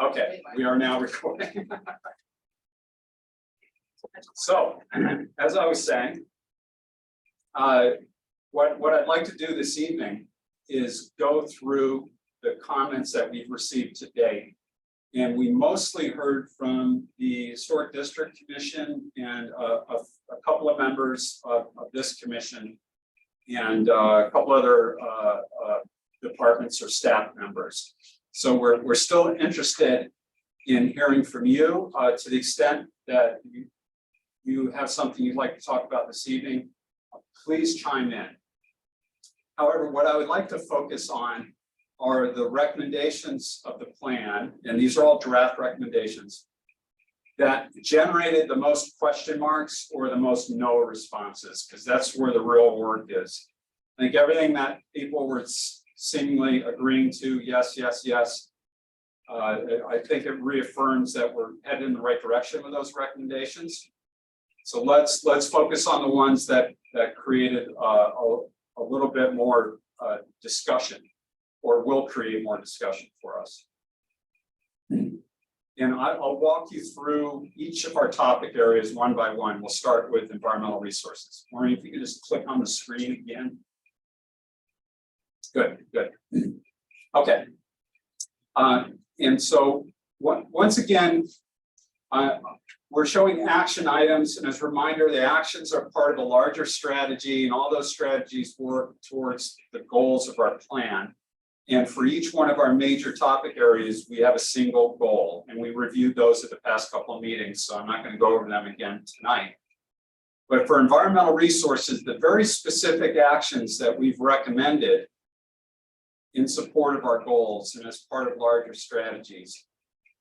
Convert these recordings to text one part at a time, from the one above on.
Okay, we are now recording. So, as I was saying, what I'd like to do this evening is go through the comments that we've received today. And we mostly heard from the Historic District Commission and a couple of members of this commission and a couple other departments or staff members. So we're still interested in hearing from you to the extent that you have something you'd like to talk about this evening, please chime in. However, what I would like to focus on are the recommendations of the plan, and these are all draft recommendations, that generated the most question marks or the most no responses, because that's where the real work is. I think everything that people were seemingly agreeing to, yes, yes, yes, I think it reaffirms that we're headed in the right direction with those recommendations. So let's focus on the ones that created a little bit more discussion, or will create more discussion for us. And I'll walk you through each of our topic areas one by one. We'll start with environmental resources. Maureen, if you could just click on the screen again. Good, good. Okay. And so once again, we're showing action items, and as a reminder, the actions are part of a larger strategy, and all those strategies work towards the goals of our plan. And for each one of our major topic areas, we have a single goal, and we reviewed those at the past couple of meetings, so I'm not going to go over them again tonight. But for environmental resources, the very specific actions that we've recommended in support of our goals and as part of larger strategies,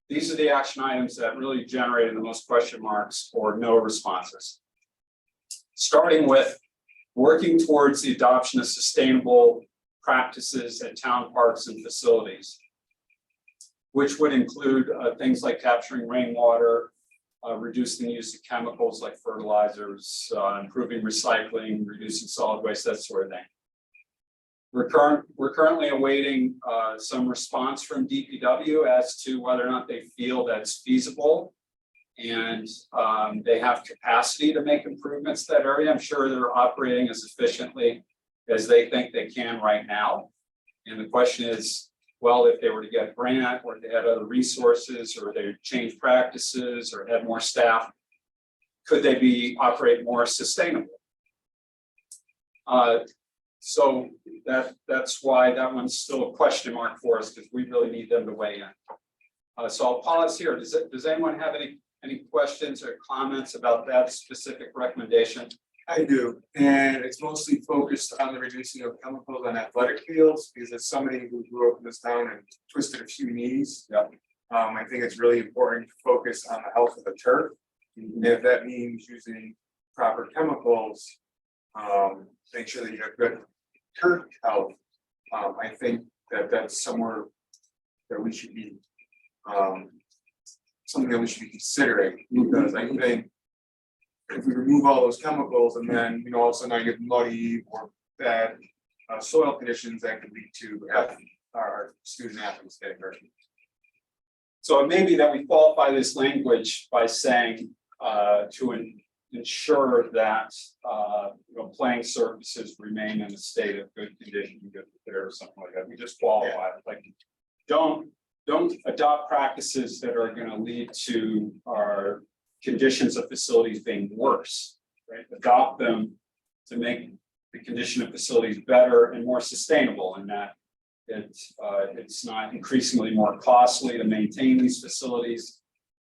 these are the action items that really generated the most question marks or no responses. Starting with working towards the adoption of sustainable practices at town parks and facilities, which would include things like capturing rainwater, reducing the use of chemicals like fertilizers, improving recycling, reducing solid waste, that sort of thing. We're currently awaiting some response from DPW as to whether or not they feel that's feasible and they have capacity to make improvements to that area. I'm sure they're operating as efficiently as they think they can right now. And the question is, well, if they were to get a grant or if they had other resources or they change practices or had more staff, could they operate more sustainably? So that's why that one's still a question mark for us, because we really need them to weigh in. So I'll pause here. Does anyone have any questions or comments about that specific recommendation? I do, and it's mostly focused on the reducing of chemicals on athletic fields, because as somebody who grew up in this town and twisted a few knees, I think it's really important to focus on the health of the turf. And if that means using proper chemicals, make sure that you have good turf health, I think that that's somewhere that we should be something that we should be considering, because I think if we remove all those chemicals and then all of a sudden I get muddy or bad soil conditions, that could lead to our student athletes getting hurt. So it may be that we qualify this language by saying to ensure that playing surfaces remain in a state of good condition, good repair, or something like that. We just qualify it. Like, don't adopt practices that are going to lead to our conditions of facilities being worse, right? Adopt them to make the condition of facilities better and more sustainable, and that it's not increasingly more costly to maintain these facilities,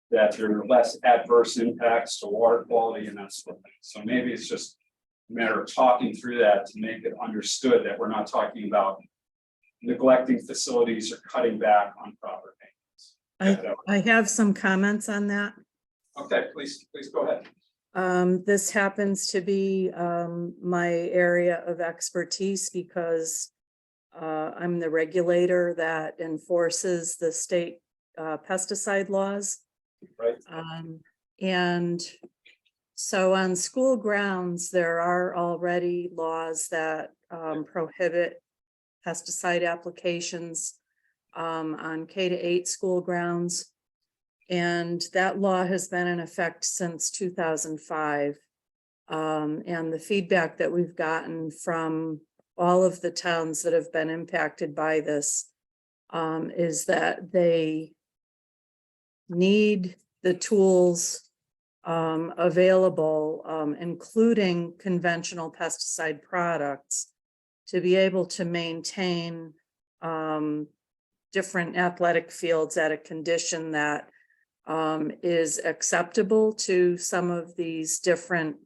that there are less adverse impacts to water quality and that sort of thing. So maybe it's just a matter of talking through that to make it understood that we're not talking about neglecting facilities or cutting back on proper maintenance. I have some comments on that. Okay, please go ahead. This happens to be my area of expertise because I'm the regulator that enforces the state pesticide laws. Right. And so on school grounds, there are already laws that prohibit pesticide applications on K-8 school grounds. And that law has been in effect since 2005. And the feedback that we've gotten from all of the towns that have been impacted by this is that they need the tools available, including conventional pesticide products, to be able to maintain different athletic fields at a condition that is acceptable to some of these different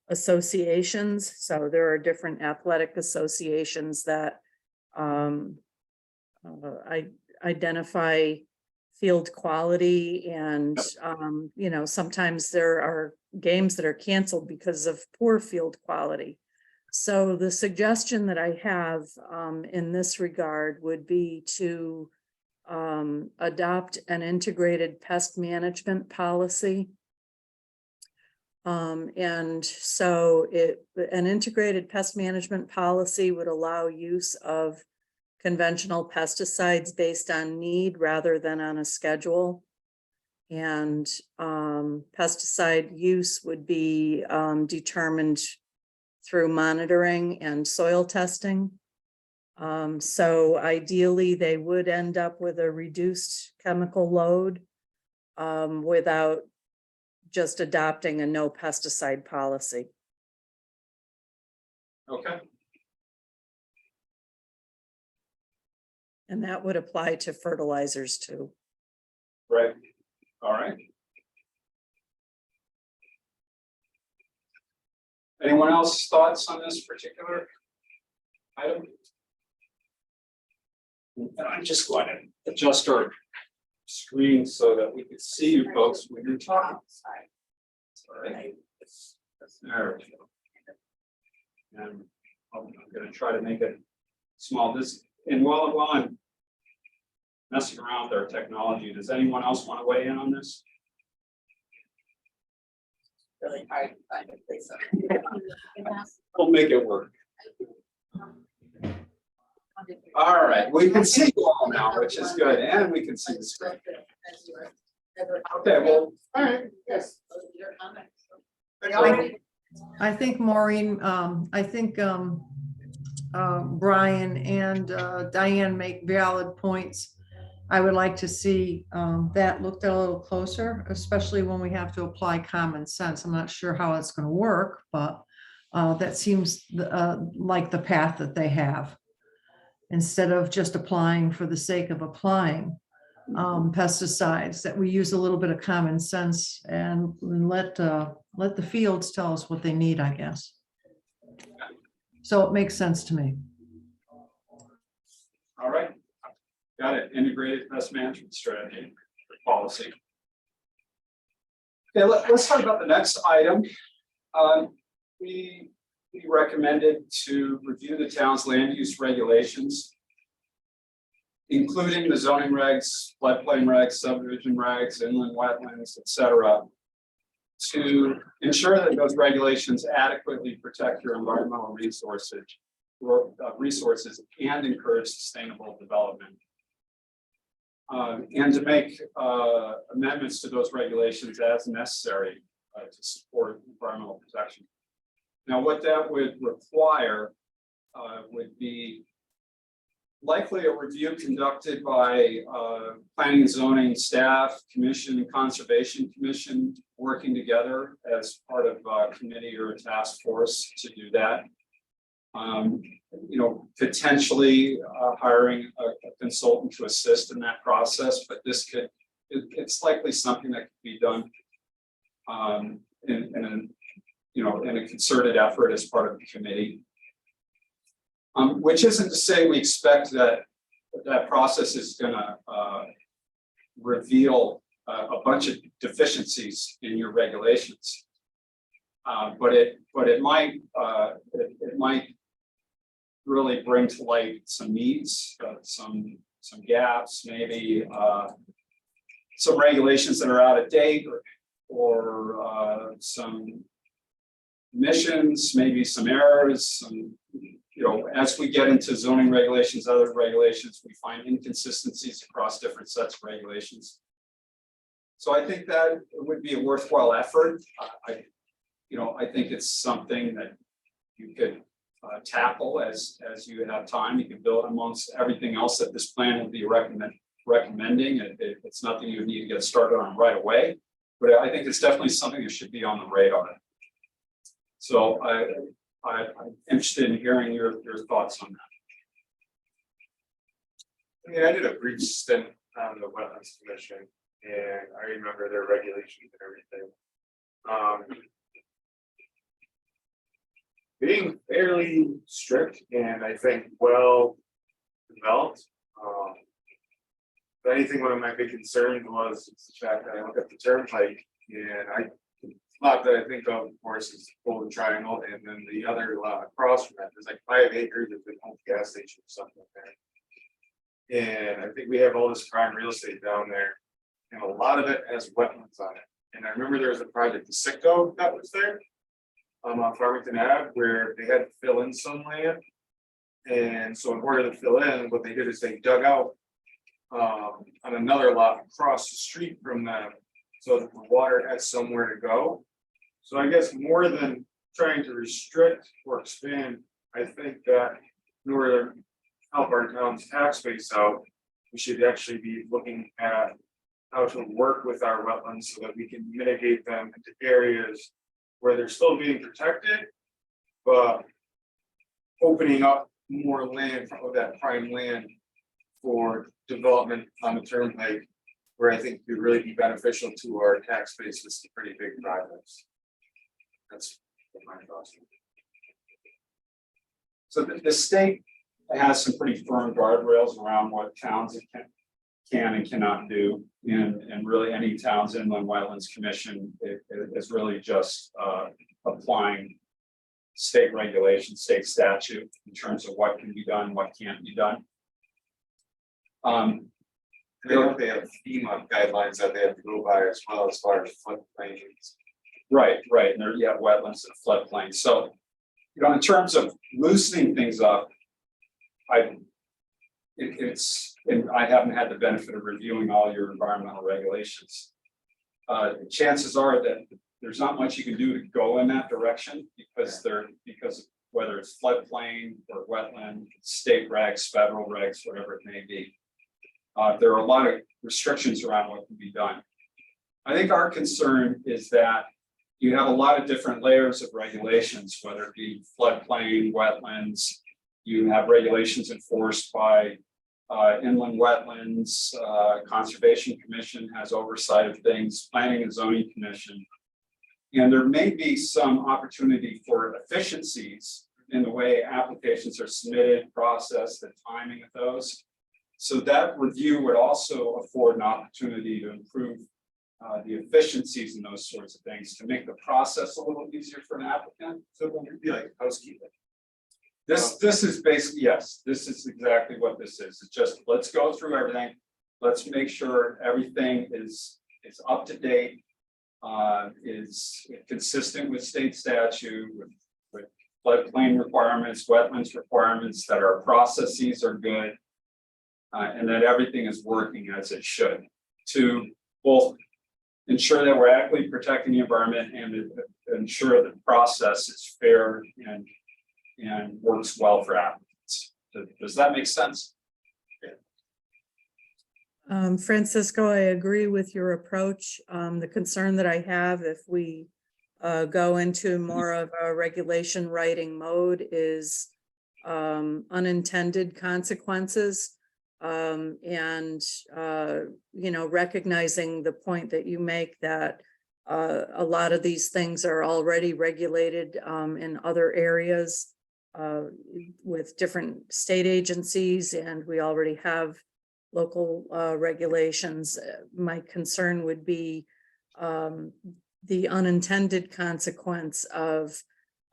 associations. So there are different athletic associations that identify field quality, and you know, sometimes there are games that are canceled because of poor field quality. So the suggestion that I have in this regard would be to adopt an integrated pest management policy. And so an integrated pest management policy would allow use of conventional pesticides based on need rather than on a schedule. And pesticide use would be determined through monitoring and soil testing. So ideally, they would end up with a reduced chemical load without just adopting a no pesticide policy. Okay. And that would apply to fertilizers too. Right. All right. Anyone else thoughts on this particular item? And I'm just going to adjust our screen so that we can see you folks when you're talking. All right. There we go. And I'm going to try to make it small. This, and while I'm messing around with our technology, does anyone else want to weigh in on this? Really hard to find a place. We'll make it work. All right, we can see you all now, which is good, and we can see the screen. Okay, well, all right, yes. I think Maureen, I think Brian and Diane make valid points. I would like to see that looked at a little closer, especially when we have to apply common sense. I'm not sure how it's going to work, but that seems like the path that they have. Instead of just applying for the sake of applying pesticides, that we use a little bit of common sense and let the fields tell us what they need, I guess. So it makes sense to me. All right, got it. Integrated pest management strategy policy. Okay, let's talk about the next item. We recommended to review the town's land use regulations, including the zoning regs, floodplain regs, subdivision regs, inland wetlands, etc., to ensure that those regulations adequately protect your environmental resources and encourage sustainable development. And to make amendments to those regulations as necessary to support environmental protection. Now, what that would require would be likely a review conducted by planning and zoning staff, commission, and conservation commission working together as part of a committee or a task force to do that. You know, potentially hiring a consultant to assist in that process, but this could, it's likely something that could be done in a concerted effort as part of the committee. Which isn't to say we expect that that process is going to reveal a bunch of deficiencies in your regulations, but it might really bring to light some needs, some gaps, maybe some regulations that are out of date, or some omissions, maybe some errors, some you know, as we get into zoning regulations, other regulations, we find inconsistencies across different sets of regulations. So I think that it would be a worthwhile effort. I think it's something that you could tackle as you have time. You can build amongst everything else that this plan would be recommending. It's nothing you need to get started on right away, but I think it's definitely something that should be on the radar. So I'm interested in hearing your thoughts on that. I mean, I did a brief stint on the Wetlands Commission, and I remember their regulations and everything. Being fairly strict and I think well developed. If anything, one of my big concerns was the fact that I look at the turnpike and lot that I think of course is the Golden Triangle, and then the other lot across from that, there's like 5 acres of an old gas station or something like that. And I think we have all this prime real estate down there, and a lot of it has wetlands on it. And I remember there was a project, the Sitco, that was there on Farmington Ave, where they had to fill in some land. And so in order to fill in, what they did is they dug out on another lot across the street from them, so that the water has somewhere to go. So I guess more than trying to restrict or expand, I think that in order to help our town's tax base out, we should actually be looking at how to work with our wetlands so that we can mitigate them into areas where they're still being protected, but opening up more land of that prime land for development on the turnpike, where I think could really be beneficial to our tax base with some pretty big projects. That's my thoughts. So the state has some pretty firm guardrails around what towns can and cannot do. And really any town's inland wetlands commission is really just applying state regulation, state statute in terms of what can be done, what can't be done. They have FEMA guidelines that they have to go by as well, as far as floodplains. Right, and there you have wetlands and floodplains. So, in terms of loosening things up, and I haven't had the benefit of reviewing all your environmental regulations. Chances are that there's not much you can do to go in that direction because whether it's floodplain or wetland, state regs, federal regs, whatever it may be. There are a lot of restrictions around what can be done. I think our concern is that you have a lot of different layers of regulations, whether it be floodplain, wetlands. You have regulations enforced by inland wetlands, Conservation Commission has oversight of things, Planning and Zoning Commission. And there may be some opportunity for efficiencies in the way applications are submitted, processed, the timing of those. So that review would also afford an opportunity to improve the efficiencies and those sorts of things to make the process a little easier for an applicant. So it would be like housekeeping. This is basically, yes, this is exactly what this is. It's just, let's go through everything. Let's make sure everything is up to date, is consistent with state statute, with floodplain requirements, wetlands requirements, that our processes are good, and that everything is working as it should, to both ensure that we're adequately protecting the environment and ensure that the process is fair and works well for applicants. Does that make sense? Francisco, I agree with your approach. The concern that I have if we go into more of a regulation writing mode is unintended consequences. Recognizing the point that you make that a lot of these things are already regulated in other areas with different state agencies, and we already have local regulations. My concern would be the unintended consequence of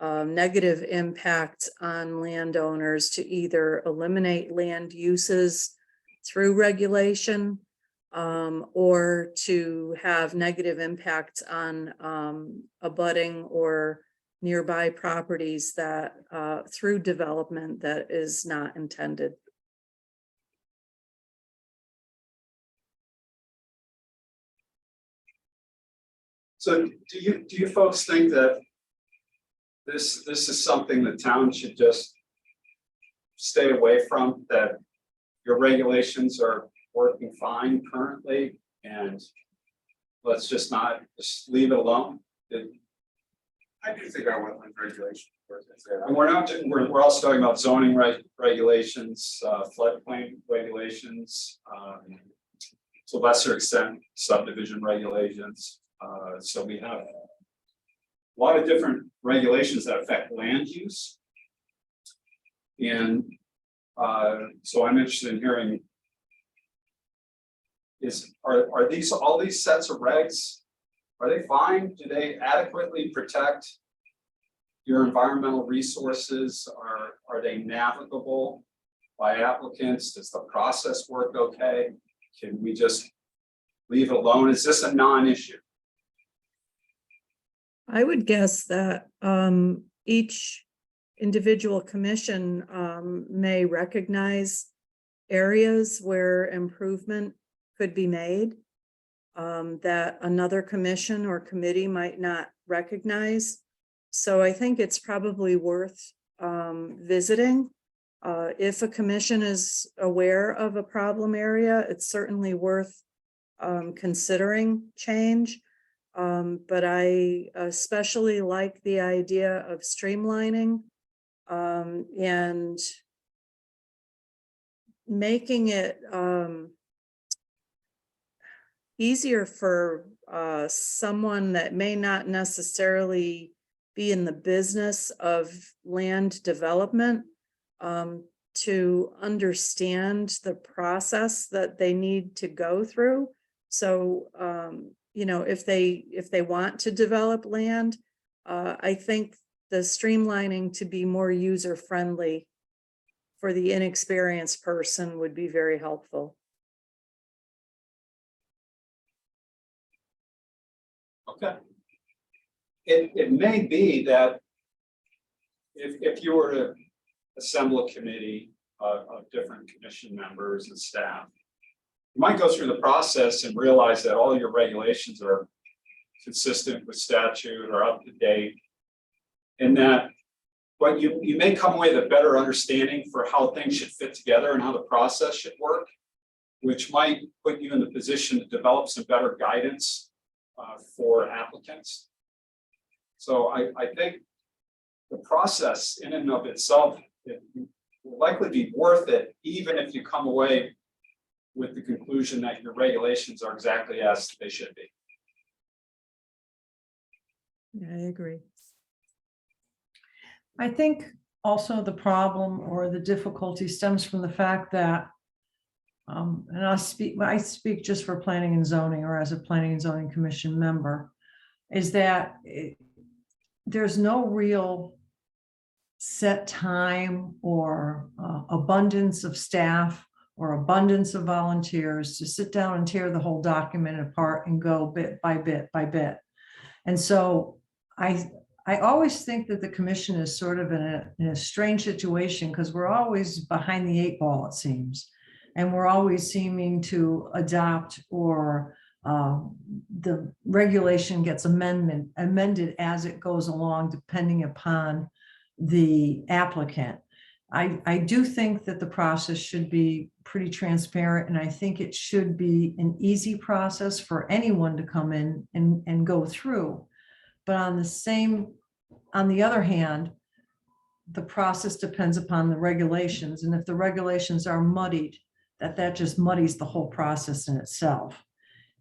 negative impact on landowners to either eliminate land uses through regulation or to have negative impact on abutting or nearby properties that, through development that is not intended. So do you folks think that this is something the town should just stay away from, that your regulations are working fine currently and let's just leave it alone? I do think our wetland regulation. And we're also talking about zoning regulations, floodplain regulations, to a lesser extent subdivision regulations. So we have a lot of different regulations that affect land use. And so I'm interested in hearing, are all these sets of regs, are they fine? Do they adequately protect your environmental resources? Are they navigable by applicants? Does the process work okay? Can we just leave it alone? Is this a non-issue? I would guess that each individual commission may recognize areas where improvement could be made that another commission or committee might not recognize. So I think it's probably worth visiting. If a commission is aware of a problem area, it's certainly worth considering change. But I especially like the idea of streamlining and making it easier for someone that may not necessarily be in the business of land development to understand the process that they need to go through. So, you know, if they want to develop land, I think the streamlining to be more user-friendly for the inexperienced person would be very helpful. Okay. It may be that if you were to assemble a committee of different commission members and staff, you might go through the process and realize that all your regulations are consistent with statute or up to date. And that, but you may come away with a better understanding for how things should fit together and how the process should work, which might put you in the position to develop some better guidance for applicants. So I think the process in and of itself will likely be worth it, even if you come away with the conclusion that your regulations are exactly as they should be. Yeah, I agree. I think also the problem or the difficulty stems from the fact that, and I speak just for planning and zoning or as a planning and zoning commission member, is that there's no real set time or abundance of staff or abundance of volunteers to sit down and tear the whole document apart and go bit by bit by bit. And so I always think that the commission is sort of in a strange situation because we're always behind the 8 ball, it seems. And we're always seeming to adopt or the regulation gets amended as it goes along, depending upon the applicant. I do think that the process should be pretty transparent, and I think it should be an easy process for anyone to come in and go through. But on the other hand, the process depends upon the regulations, and if the regulations are muddied, that just muddies the whole process in itself.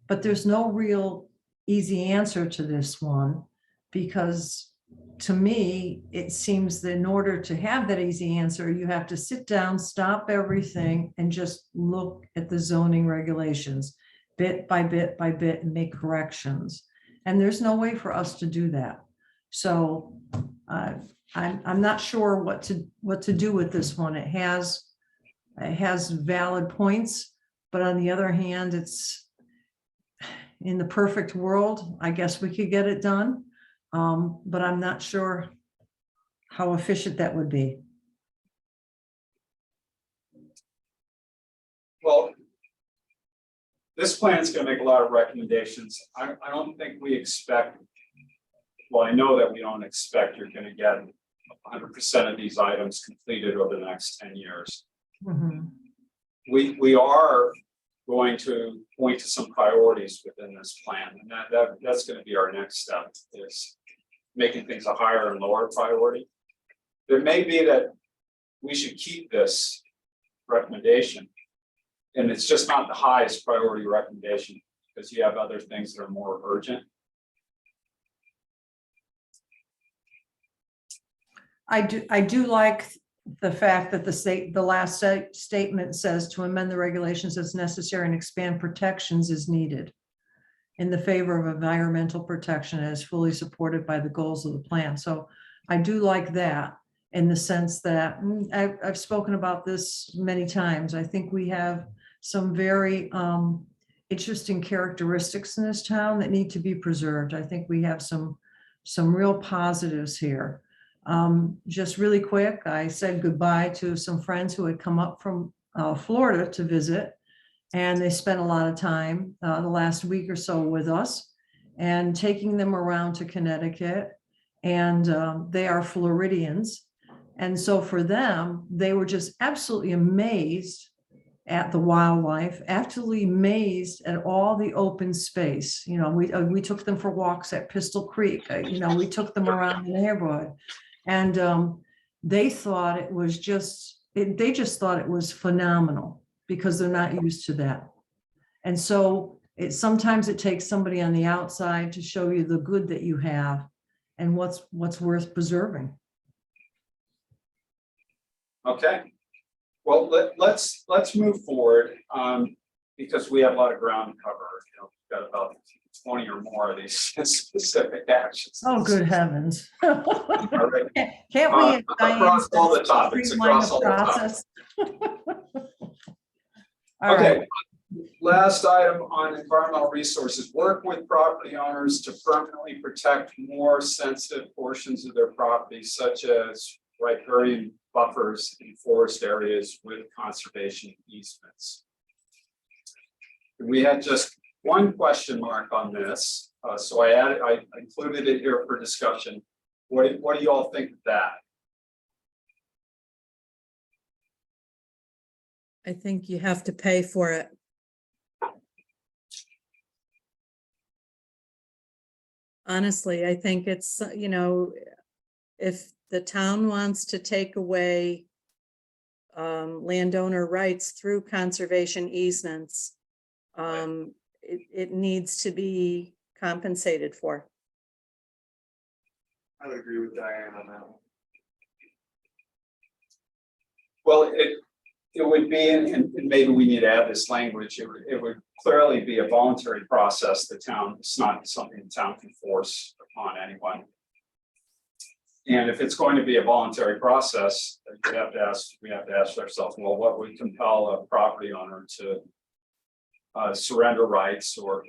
But there's no real easy answer to this one, because to me, it seems that in order to have that easy answer, you have to sit down, stop everything, and just look at the zoning regulations bit by bit by bit and make corrections. And there's no way for us to do that. So I'm not sure what to do with this one. It has valid points, but on the other hand, it's in the perfect world, I guess we could get it done. But I'm not sure how efficient that would be. Well, this plan is gonna make a lot of recommendations. I don't think we expect, well, I know that we don't expect you're gonna get 100% of these items completed over the next 10 years. Mhm. We are going to point to some priorities within this plan, and that's gonna be our next step, is making things a higher and lower priority. It may be that we should keep this recommendation, and it's just not the highest priority recommendation, because you have other things that are more urgent. I do like the fact that the last statement says to amend the regulations as necessary and expand protections as needed in the favor of environmental protection as fully supported by the goals of the plan. So I do like that, in the sense that I've spoken about this many times. I think we have some very interesting characteristics in this town that need to be preserved. I think we have some real positives here. Just really quick, I said goodbye to some friends who had come up from Florida to visit, and they spent a lot of time the last week or so with us, and taking them around to Connecticut. And they are Floridians. And so for them, they were just absolutely amazed at the wildlife, absolutely amazed at all the open space. You know, we took them for walks at Pistol Creek. You know, we took them around the neighborhood. And they thought it was they just thought it was phenomenal, because they're not used to that. And so sometimes it takes somebody on the outside to show you the good that you have and what's worth preserving. Okay, well, let's move forward, because we have a lot of ground to cover. You know, we've got about 20 or more of these specific actions. Oh, good heavens. All right. Can't we? Across all the topics, streamline across all the topics. All Okay, right. last item on environmental resources: work with property owners to permanently protect more sensitive portions of their property, such as riparian buffers in forest areas with conservation easements. We had just one question mark on this, so I included it here for discussion. What do you all think of that? I think you have to pay for it. Honestly, I think it's, you know, if the town wants to take away landowner rights through conservation easements, it needs to be compensated for. I would agree with Diane on that one. Well, it would be, and maybe we need to add this language, it would clearly be a voluntary process. The town, it's not something the town can force upon anyone. And if it's going to be a voluntary process, we have to ask ourselves, well, what would compel a property owner to surrender rights or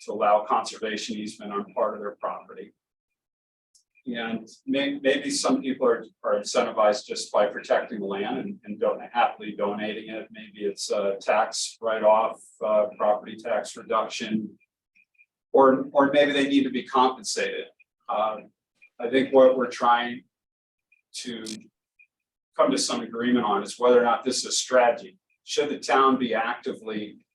to allow conservation easement on part of their property? And maybe some people are incentivized just by protecting the land and don't happily donating it. Maybe it's a tax write-off, property tax reduction, or maybe they need to be compensated. I think what we're trying to come to some agreement on is whether or not this is a strategy. Should the town be actively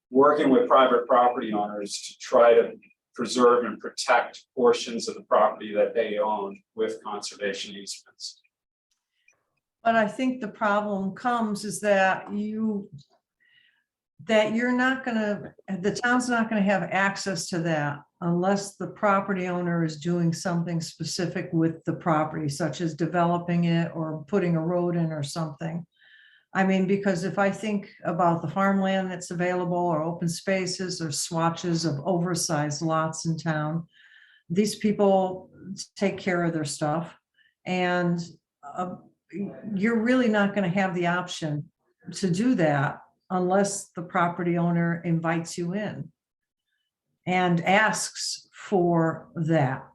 working with private property owners to try to preserve and protect portions of the property that they own with conservation easements? But I think the problem comes is that you're not gonna, the town's not gonna have access to that unless the property owner is doing something specific with the property, such as developing it or putting a road in or something. I mean, because if I think about the farmland that's available or open spaces or swatches of oversized lots in town, these people take care of their stuff. And you're really not going to have the option to do that unless the property owner invites you in. and asks for that.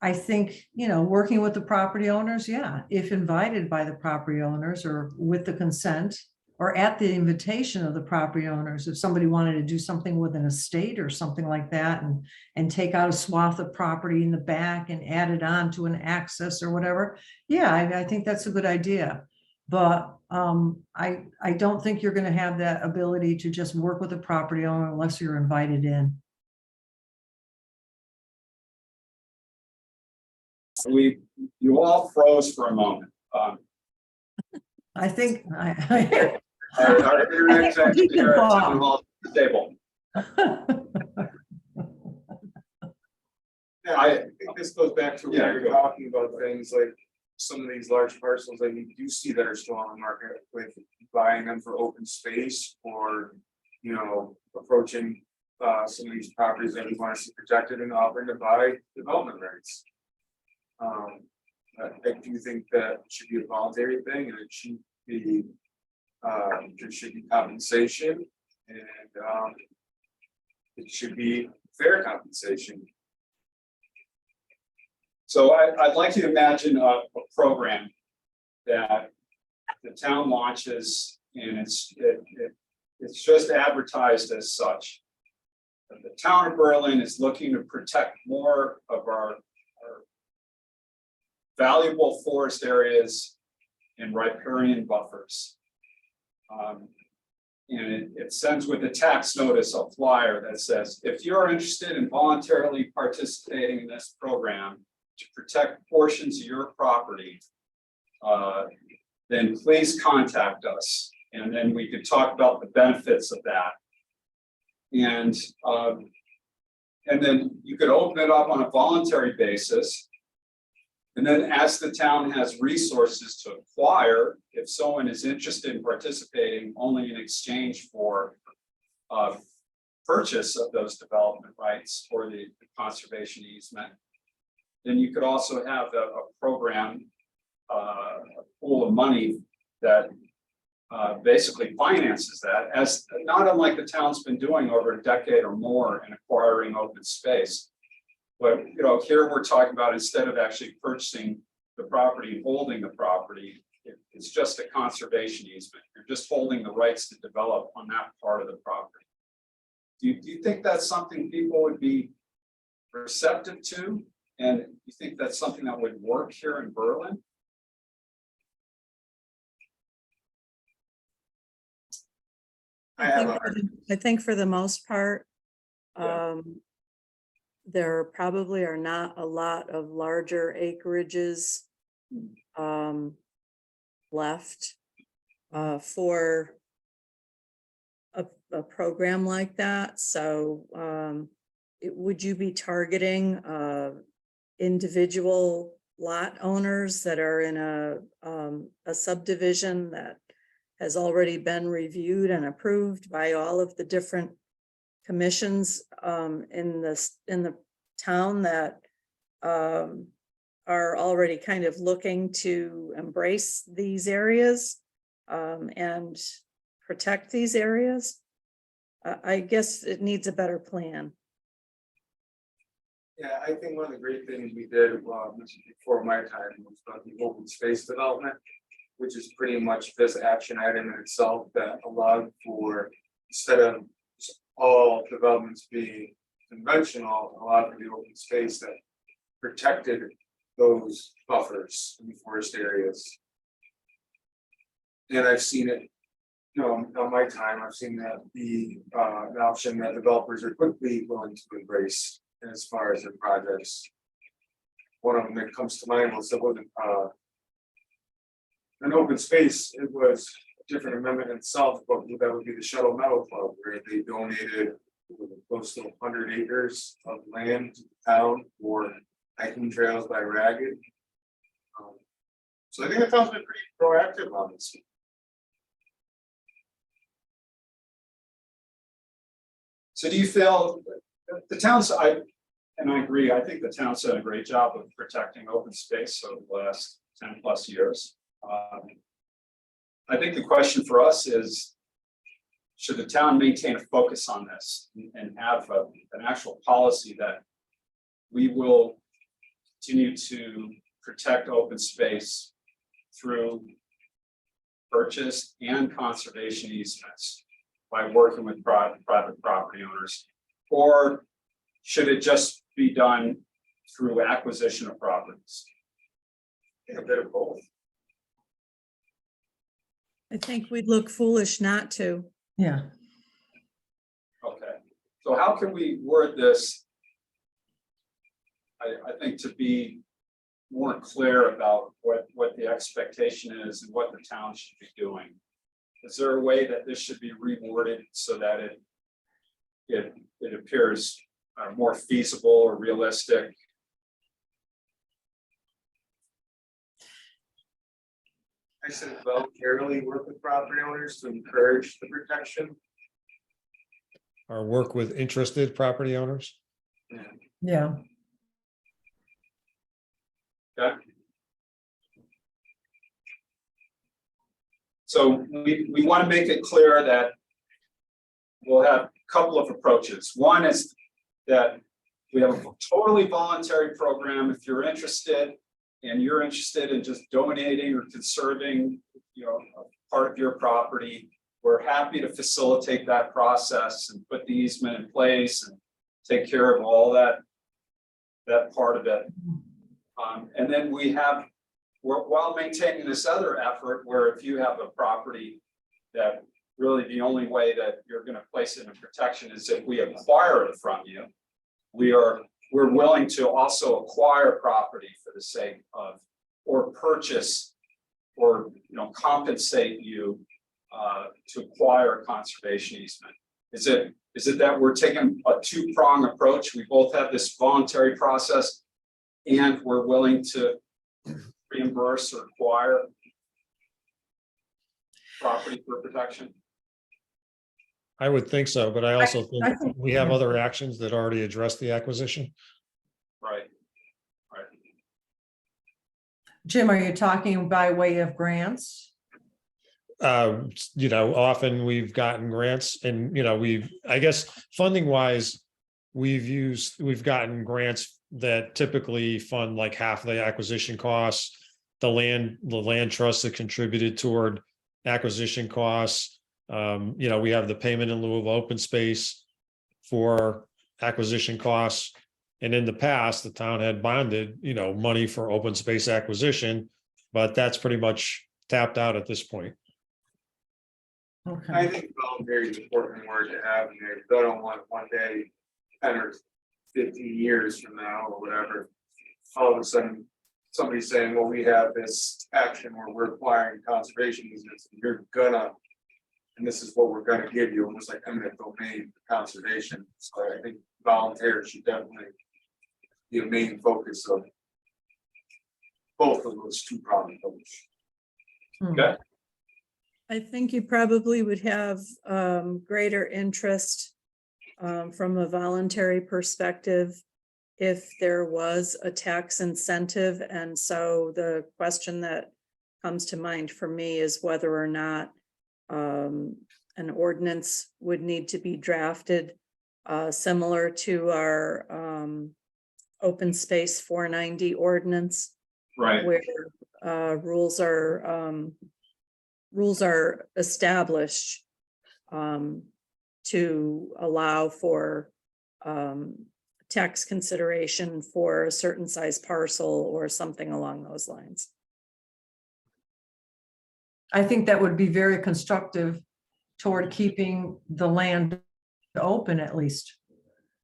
I think, working with the property owners, yeah, if invited by the property owners or with the consent or at the invitation of the property owners, if somebody wanted to do something with an estate or something like that and take out a swath of property in the back and add it on to an access or whatever, yeah, I think that's a good idea. But I don't think you're going to have that ability to just work with a property owner unless you're invited in. You all froze for a moment. I think Our internet's I think actually we can here at pause. Town Hall table. Yeah, I think this goes back to when Yeah, you're go. talking about things like some of these large parcels that you do see that are still on the market, with buying them for open space or, approaching some of these properties that we want to see protected and offering to buy development rights. I do think that it should be a voluntary thing, and it should be there should be compensation, and it should be fair compensation. So I'd like you to imagine a program that the town launches, and it's just advertised as such. The town of Berlin is looking to protect more of our valuable forest areas and riparian buffers. And it sends with a tax notice a flyer that says, if you're interested in voluntarily participating in this program to protect portions of your property, then please contact us. And then we could talk about the benefits of that. And then you could open it up on a voluntary basis. And then as the town has resources to acquire, if someone is interested in participating only in exchange for purchase of those development rights or the conservation easement, then you could also have a program, a pool of money that basically finances that, as not unlike the town's been doing over a decade or more in acquiring open space. But here we're talking about, instead of actually purchasing the property and holding the property, it's just a conservation easement. You're just holding the rights to develop on that part of the property. Do you think that's something people would be receptive to? And you think that's something that would work here in Berlin? I think for the most part, Yeah. there probably are not a lot of larger acreages left for a program like that. So would you be targeting individual lot owners that are in a subdivision that has already been reviewed and approved by all of the different commissions in the town that are already kind of looking to embrace these areas and protect these areas? I guess it needs a better plan. Yeah, I think one of the great things we did before my time was about the open space development, which is pretty much this action item in itself that allowed for, instead of all developments being conventional, allowed for the open space that protected those buffers in the forest areas. And I've seen it, on my time, I've seen that be an option that developers are quickly willing to embrace as far as their projects. One of them that comes to mind was an open space. It was a different amendment itself, but that would be the Shuttle Meadow Club, where they donated close to 100 acres of land to the town for hiking trails by Ragged. So I think the town's been pretty proactive on this. So do you feel the town's, I agree, I think the town's done a great job of protecting open space over the last 10+ years. I think the question for us is, should the town maintain a focus on this and have an actual policy that we will continue to protect open space through purchase and conservation easements by working with private property owners? Or should it just be done through acquisition of properties? A bit of both. I think we'd look foolish not to. Yeah. Okay, so how can we word this? I think to be more clear about what the expectation is and what the town should be doing. Is there a way that this should be reworded so that it appears more feasible or realistic? I said voluntarily work with property owners to encourage the protection. Or work with interested property owners. Yeah. Okay. So we want to make it clear that we'll have a couple of approaches. One is that we have a totally voluntary program. If you're interested and you're interested in just donating or conserving, a part of your property, we're happy to facilitate that process and put the easement in place and take care of all that part of it. And then we have, while maintaining this other effort, where if you have a property that really the only way that you're going to place it in protection is if we acquire it from you, we're willing to also acquire property for the sake of, or purchase, or compensate you to acquire a conservation easement. Is it that we're taking a two-prong approach? We both have this voluntary process, and we're willing to reimburse or acquire property for protection? I would think so, but I also I think think- we have other actions that already address the acquisition. Right. Jim, are you talking by way of grants? Often we've gotten grants and, I guess funding wise, we've gotten grants that typically fund like half the acquisition costs. The land trust that contributed toward acquisition costs. We have the payment in lieu of open space for acquisition costs. And in the past, the town had bonded, money for open space acquisition, but that's pretty much tapped out at this point. Okay. I think voluntary is an important word to have in there. You don't want one day, 10 or 50 years from now or whatever, all of a sudden somebody's saying, well, we have this action where we're acquiring conservation easements, and you're gonna, and this is what we're gonna give you, almost like eminent domain conservation. So I think voluntary should definitely be a main focus of both of those two problems. Okay. I think you probably would have greater interest from a voluntary perspective if there was a tax incentive. And so the question that comes to mind for me is whether or not an ordinance would need to be drafted similar to our open space 490 ordinance, Right. where rules are established to allow for tax consideration for a certain size parcel or something along those lines. I think that would be very constructive toward keeping the land open at least.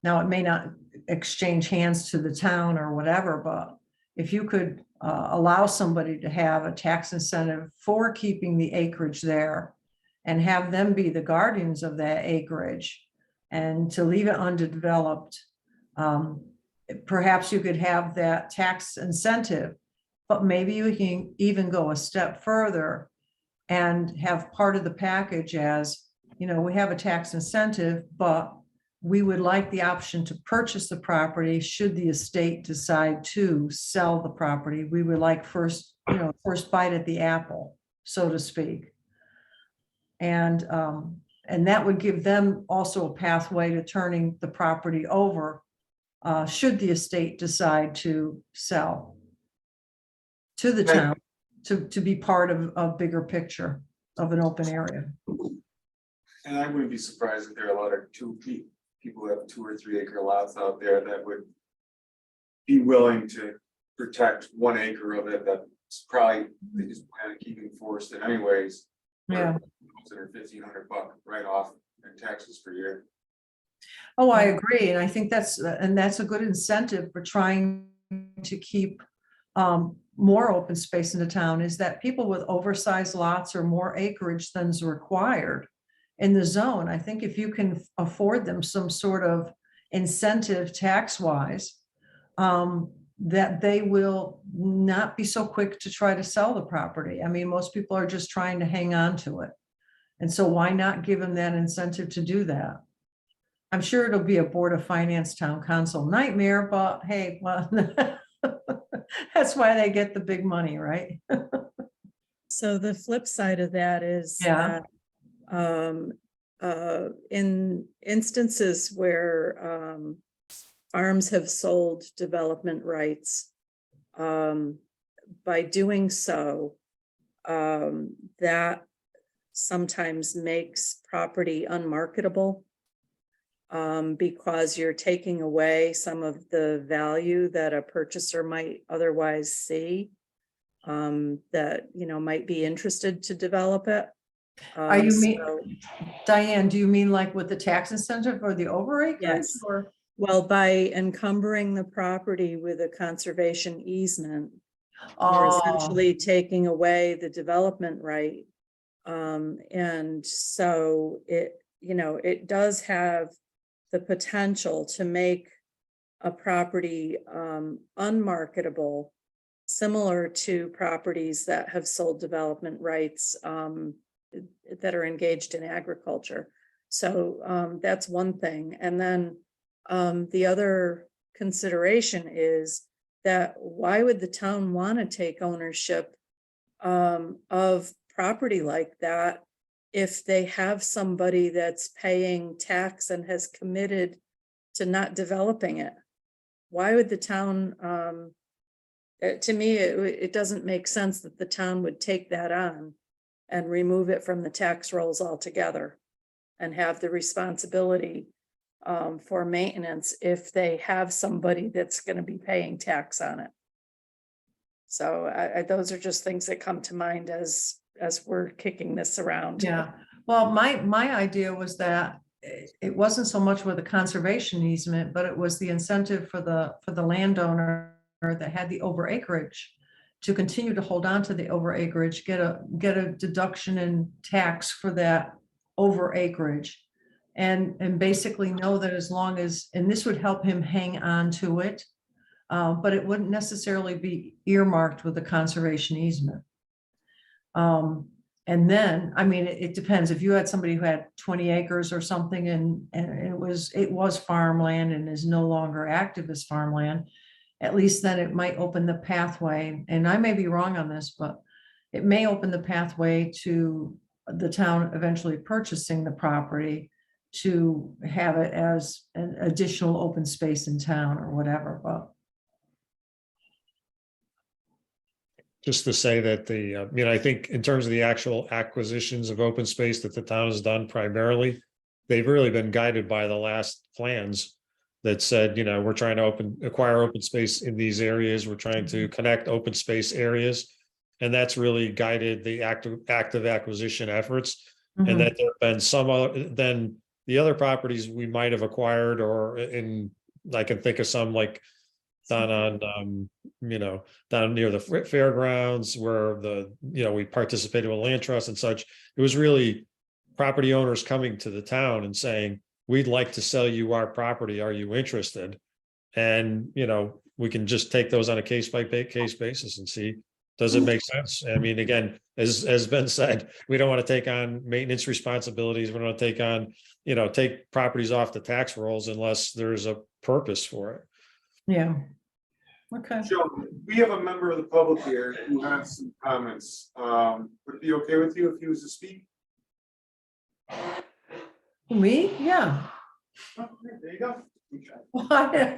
Now, it may not exchange hands to the town or whatever, but if you could allow somebody to have a tax incentive for keeping the acreage there and have them be the guardians of that acreage and to leave it undeveloped, perhaps you could have that tax incentive, but maybe you can even go a step further and have part of the package as, we have a tax incentive, but we would like the option to purchase the property should the estate decide to sell the property. We would like first bite at the apple, so to speak. And And that would give them also a pathway to turning the property over, should the estate decide to sell to the Right. town, to be part of a bigger picture of an open area. And I wouldn't be surprised if there are a lot of people who have 2 or 3 acre lots out there that would be willing to protect 1 acre of it that's probably, they just plan on keeping forested anyways. Yeah. Or $1,500 right off in taxes per year. Oh, I agree. And I think that's a good incentive for trying to keep more open space in the town, is that people with oversized lots or more acreage than is required in the zone, I think if you can afford them some sort of incentive tax wise, that they will not be so quick to try to sell the property. I mean, most people are just trying to hang on to it. And so why not give them that incentive to do that? I'm sure it'll be a Board of Finance town council nightmare, but hey, well, that's why they get the big money, right? So the flip side of that is Yeah. that in instances where farms have sold development rights, by doing so, that sometimes makes property unmarketable, because you're taking away some of the value that a purchaser might otherwise see, that, you know, might be interested to develop it. Are you So- Diane, do you mean like with the tax incentive or the overacreage? Yes. Or, Well, by encumbering the property with a conservation easement, you're oh, essentially taking away the development right. And so it, you know, it does have the potential to make a property unmarketable, similar to properties that have sold development rights that are engaged in agriculture. So that's one thing. And then the other consideration is that why would the town want to take ownership of property like that if they have somebody that's paying tax and has committed to not developing it? Why would the town, to me, it doesn't make sense that the town would take that on and remove it from the tax rolls altogether and have the responsibility for maintenance if they have somebody that's going to be paying tax on it. So those are just things that come to mind as we're kicking this around. yeah. Well, my idea was that it wasn't so much with a conservation easement, but it was the incentive for the landowner that had the overacreage to continue to hold on to the overacreage, get a deduction in tax for that overacreage. And basically know that as long as, and this would help him hang on to it, but it wouldn't necessarily be earmarked with a conservation easement. And then, I mean, it depends. If you had somebody who had 20 acres or something and it was farmland and is no longer active as farmland, at least then it might open the pathway. And I may be wrong on this, but it may open the pathway to the town eventually purchasing the property to have it as an additional open space in town or whatever, but. Just to say that I think in terms of the actual acquisitions of open space that the town has done primarily, they've really been guided by the last plans that said, you know, we're trying to acquire open space in these areas. We're trying to connect open space areas. And that's really guided the active acquisition efforts. And that there have been some other than the other properties we might have acquired, or I can think of some like down on, down near the fairgrounds where we participated with land trust and such. It was really property owners coming to the town and saying, we'd like to sell you our property. Are you interested? And, we can just take those on a case by case basis and see, does it make sense? I mean, again, as Ben said, we don't want to take on maintenance responsibilities. We don't want to take on, take properties off the tax rolls unless there's a purpose for it. Yeah. Okay. Joe, we have a member of the public here who has some comments. Would it be okay with you if he was to speak? Me? Yeah. Oh, there you go. Okay. Why?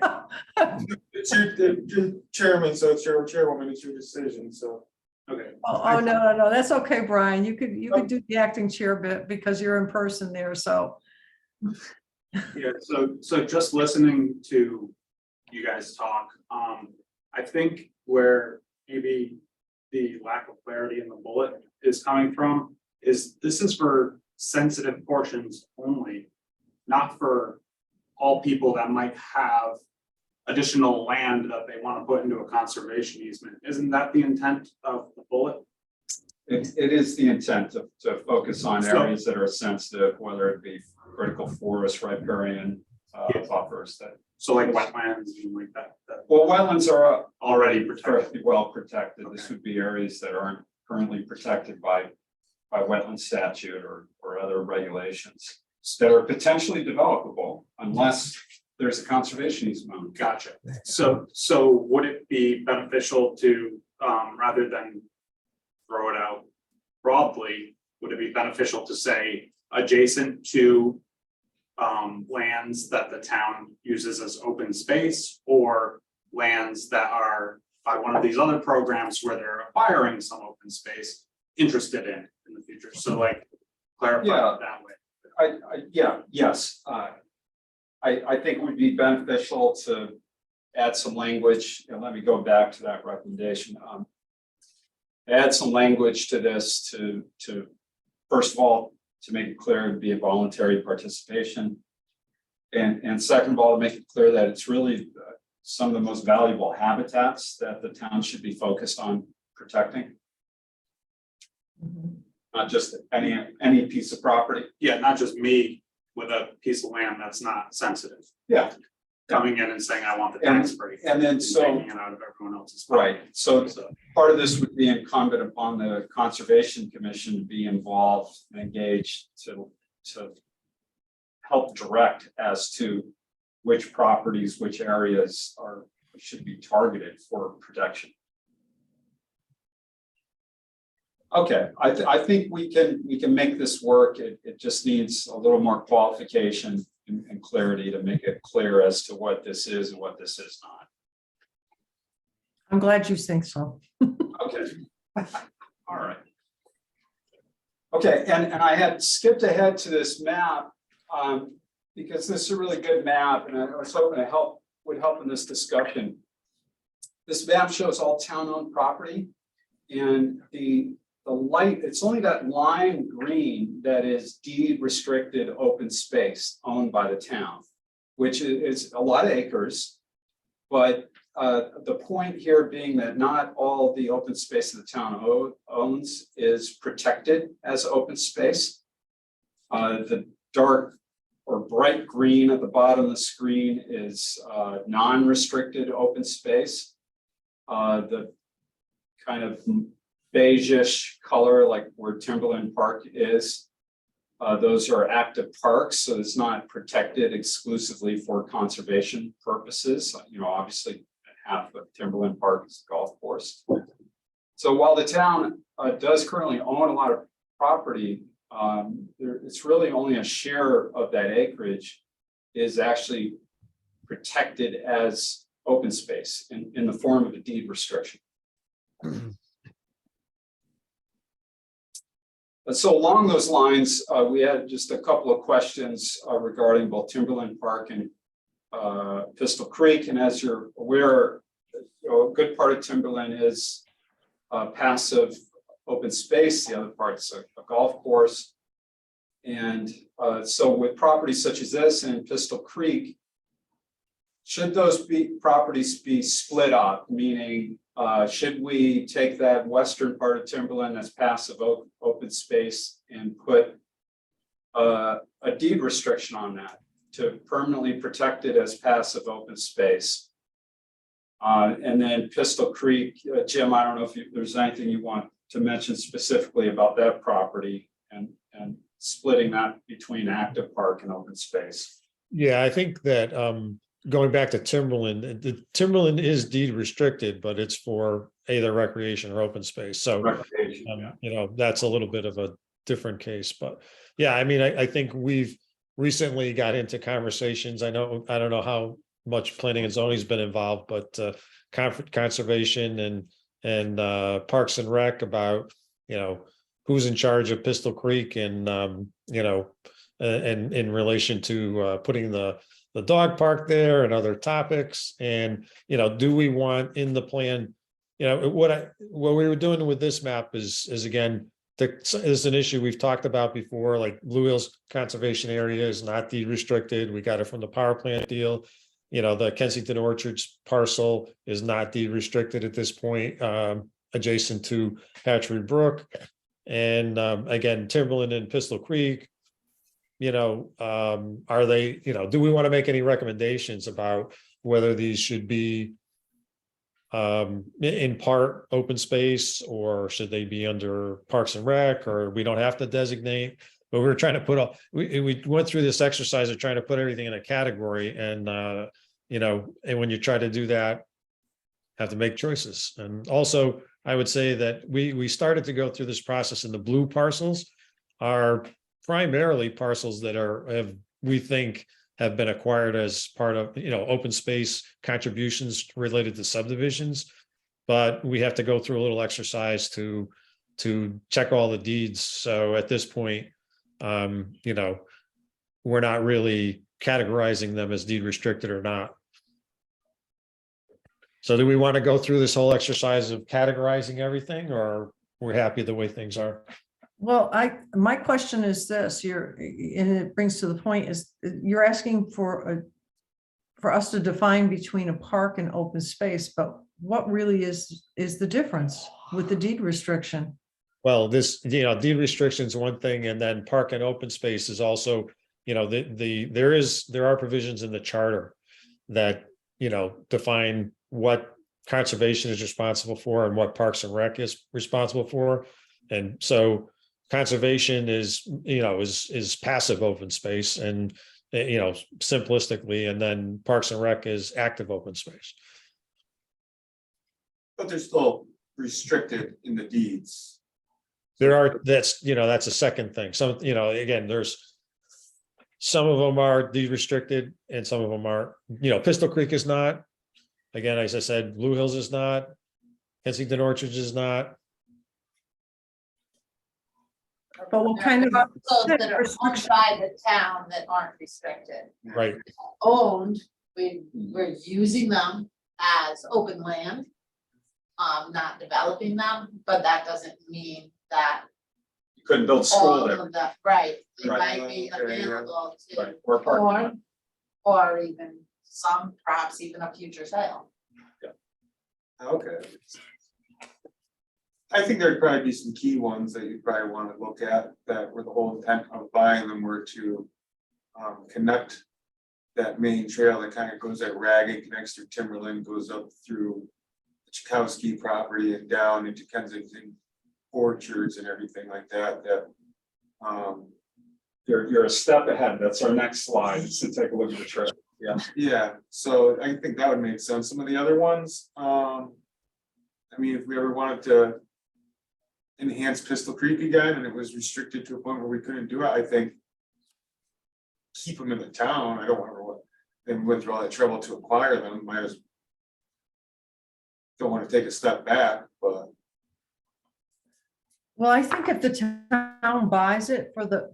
It's the chairman, so it's your chairwoman, it's your decision, so. Okay. Oh, no, that's okay, Brian. You could do the acting chair bit because you're in person there, so. Yeah, so just listening to you guys talk, I think where maybe the lack of clarity in the bullet is coming from is this is for sensitive portions only, not for all people that might have additional land that they want to put into a conservation easement. Isn't that the intent of the bullet? It is the intent to focus on So- areas that are sensitive, whether it be critical forest, riparian, buffers that. So like wetlands and like that Well, wetlands are already protected. fairly well protected. This Okay. would be areas that aren't currently protected by wetland statute or other regulations that are potentially developable unless there's a conservation easement. Gotcha. So would it be beneficial to, rather than throw it out broadly, would it be beneficial to say adjacent to lands that the town uses as open space, or lands that are by one of these other programs where they're acquiring some open space interested in the future? So like clarify Yeah. it that way. Yes. I think it would be beneficial to add some language, and let me go back to that recommendation. Add some language to this to first of all, to make it clear it'd be a voluntary participation. And second of all, to make it clear that it's really some of the most valuable habitats that the town should be focused on protecting. Not just any piece of property. Yeah, not just me with a piece of land that's not sensitive. Yeah. Coming in and saying, I want the And- tax break. and then so- taking it out of everyone else's. Right, so So, part of this would be incumbent upon the Conservation Commission to be involved and engaged to help direct as to which properties, which areas should be targeted for protection. Okay, I think we can make this work. It just needs a little more qualification and clarity to make it clear as to what this is and what this is not. I'm glad you think so. Okay. All right. Okay, and I had skipped ahead to this map, because this is a really good map, and I was hoping would help in this discussion. This map shows all town-owned property, and the light, it's only that lime green that is deed restricted open space owned by the town, which is a lot of acres. But the point here being that not all the open space the town owns is protected as open space. The dark or bright green at the bottom of the screen is non-restricted open space. The kind of beige-ish color, like where Timberland Park is, those are active parks, so it's not protected exclusively for conservation purposes. You know, obviously, half of Timberland Park is a golf course. So while the town does currently own a lot of property, it's really only a share of that acreage is actually protected as open space in the form of a deed restriction. So along those lines, we had just a couple of questions regarding both Timberland Park and Pistol Creek. And as you're aware, a good part of Timberland is passive open space. The other part's a golf course. And so with properties such as this and Pistol Creek, should those properties be split up? Meaning, should we take that western part of Timberland that's passive open space and put a deed restriction on that to permanently protect it as passive open space? And then Pistol Creek, Jim, I don't know if there's anything you want to mention specifically about that property and splitting that between active park and open space. Yeah, I think that going back to Timberland, the Timberland is deed restricted, but it's for either recreation or open space. So, Recreation, yeah. you know, that's a little bit of a different case, but yeah, I mean, I think we've recently got into conversations. I don't know how much planning and zoning's been involved, but conservation and Parks and Rec about, who's in charge of Pistol Creek and, and in relation to putting the dog park there and other topics. And, do we want in the plan, what we were doing with this map is again, is an issue we've talked about before, like Blue Hills Conservation Area is not deed restricted. We got it from the power plant deal. The Kensington Orchards parcel is not deed restricted at this point, adjacent to Hatchery Brook. And again, Timberland and Pistol Creek, are they, do we want to make any recommendations about whether these should be in part open space, or should they be under Parks and Rec, or we don't have to designate? But we were trying to put all, we went through this exercise of trying to put everything in a category, and and when you try to do that, have to make choices. And also, I would say that we started to go through this process, and the blue parcels are primarily parcels that we think have been acquired as part of, open space contributions related to subdivisions. But we have to go through a little exercise to check all the deeds. So at this point, we're not really categorizing them as deed restricted or not. So do we want to go through this whole exercise of categorizing everything, or we're happy the way things are? Well, my question is this, and it brings to the point, is you're asking for us to define between a park and open space, but what really is the difference with the deed restriction? Well, this, deed restriction is one thing, and then park and open space is also, there are provisions in the charter that, define what conservation is responsible for and what Parks and Rec is responsible for. And so conservation is passive open space, and, simplistically, and then Parks and Rec is active open space. But they're still restricted in the deeds. That's a second thing. Some, again, there's some of them are deed restricted and some of them are, Pistol Creek is not. Again, as I said, Blue Hills is not, Kensington Orchards is not. But what kind of Those that are owned by the town that aren't restricted. Right. Owned, we're using them as open land. Not developing them, but that doesn't mean that You couldn't build all school there. of the, right, it Right. might be Right. available Right, to, or parking lot. or even some, perhaps even a future sale. Okay. I think there'd probably be some key ones that you'd probably want to look at, that were the whole intent of buying them were to connect that main trail that kind of goes at Ragged, connects through Timberland, goes up through the Chakowski property and down into Kensington Orchards and everything like that, You're a step ahead. That's our next slide, so take a look at the trail. yeah, so I think that would make sense. Some of the other ones, I mean, if we ever wanted to enhance Pistol Creek again and it was restricted to a point where we couldn't do it, I think keep them in the town. I don't want to, they went through all that trouble to acquire them, don't want to take a step back, but Well, I think if the town buys it for the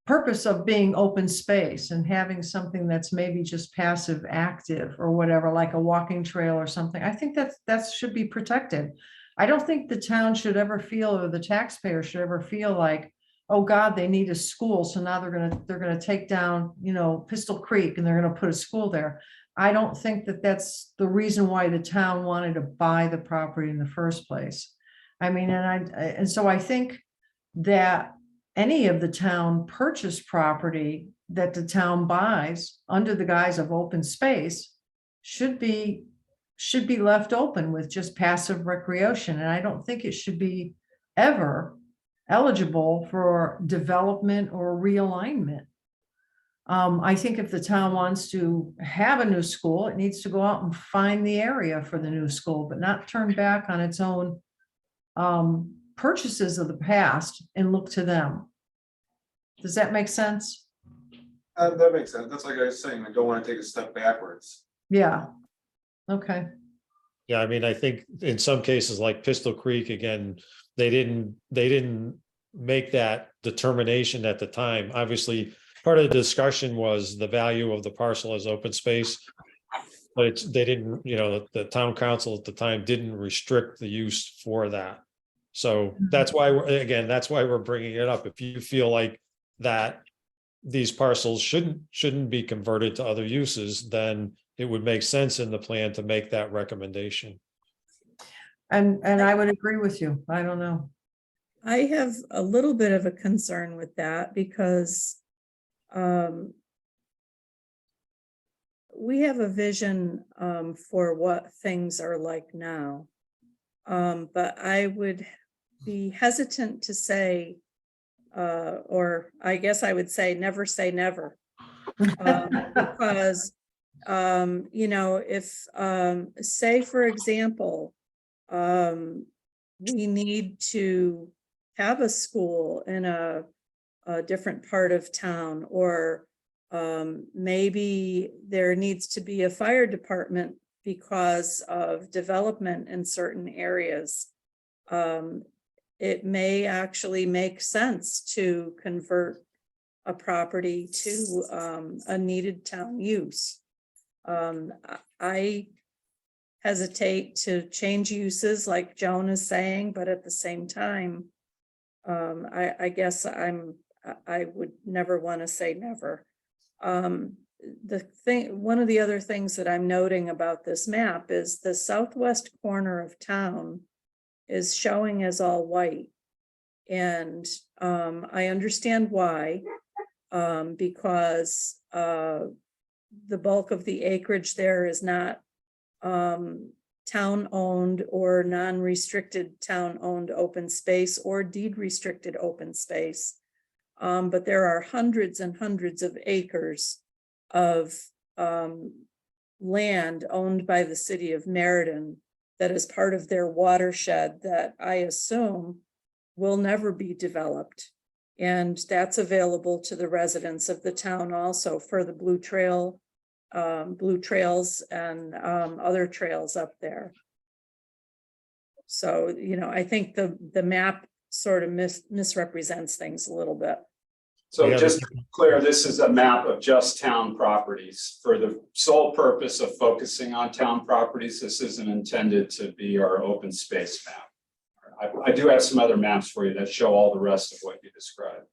purpose of being open space and having something that's maybe just passive active or whatever, like a walking trail or something, I think that should be protected. I don't think the town should ever feel, or the taxpayer should ever feel like, oh God, they need a school, so now they're gonna take down, Pistol Creek and they're gonna put a school there. I don't think that that's the reason why the town wanted to buy the property in the first place. I mean, and so I think that any of the town purchased property that the town buys under the guise of open space should be left open with just passive recreation. And I don't think it should be ever eligible for development or realignment. I think if the town wants to have a new school, it needs to go out and find the area for the new school, but not turn back on its own purchases of the past and look to them. Does that make sense? That makes sense. That's like I was saying, I don't want to take a step backwards. Yeah. Okay, Yeah, I mean, I think in some cases like Pistol Creek, again, they didn't make that determination at the time. Obviously, part of the discussion was the value of the parcel as open space. But they didn't, the town council at the time didn't restrict the use for that. So that's why, that's why we're bringing it up. If you feel like that these parcels shouldn't be converted to other uses, then it would make sense in the plan to make that recommendation. and I would agree with you. I don't know. I have a little bit of a concern with that because we have a vision for what things are like now. But I would be hesitant to say, or I guess I would say never say never. Because, if, say, for example, we need to have a school in a different part of town, or maybe there needs to be a fire department because of development in certain areas. It may actually make sense to convert a property to a needed town use. I hesitate to change uses like Joan is saying, but at the same time, I guess I would never want to say never. One of the other things that I'm noting about this map is the southwest corner of town is showing as all white. And I understand why, because the bulk of the acreage there is not town-owned or non-restricted town-owned open space or deed-restricted open space. But there are hundreds and hundreds of acres of land owned by the city of Meriden that is part of their watershed that I assume will never be developed. And that's available to the residents of the town also for the Blue Trails and other trails up there. So, I think the map sort of misrepresents things a little bit. So Yeah, just to be clear, this is a map of just town properties for the sole purpose of focusing on town properties. This isn't intended to be our open space map. I do have some other maps for you that show all the rest of what you described.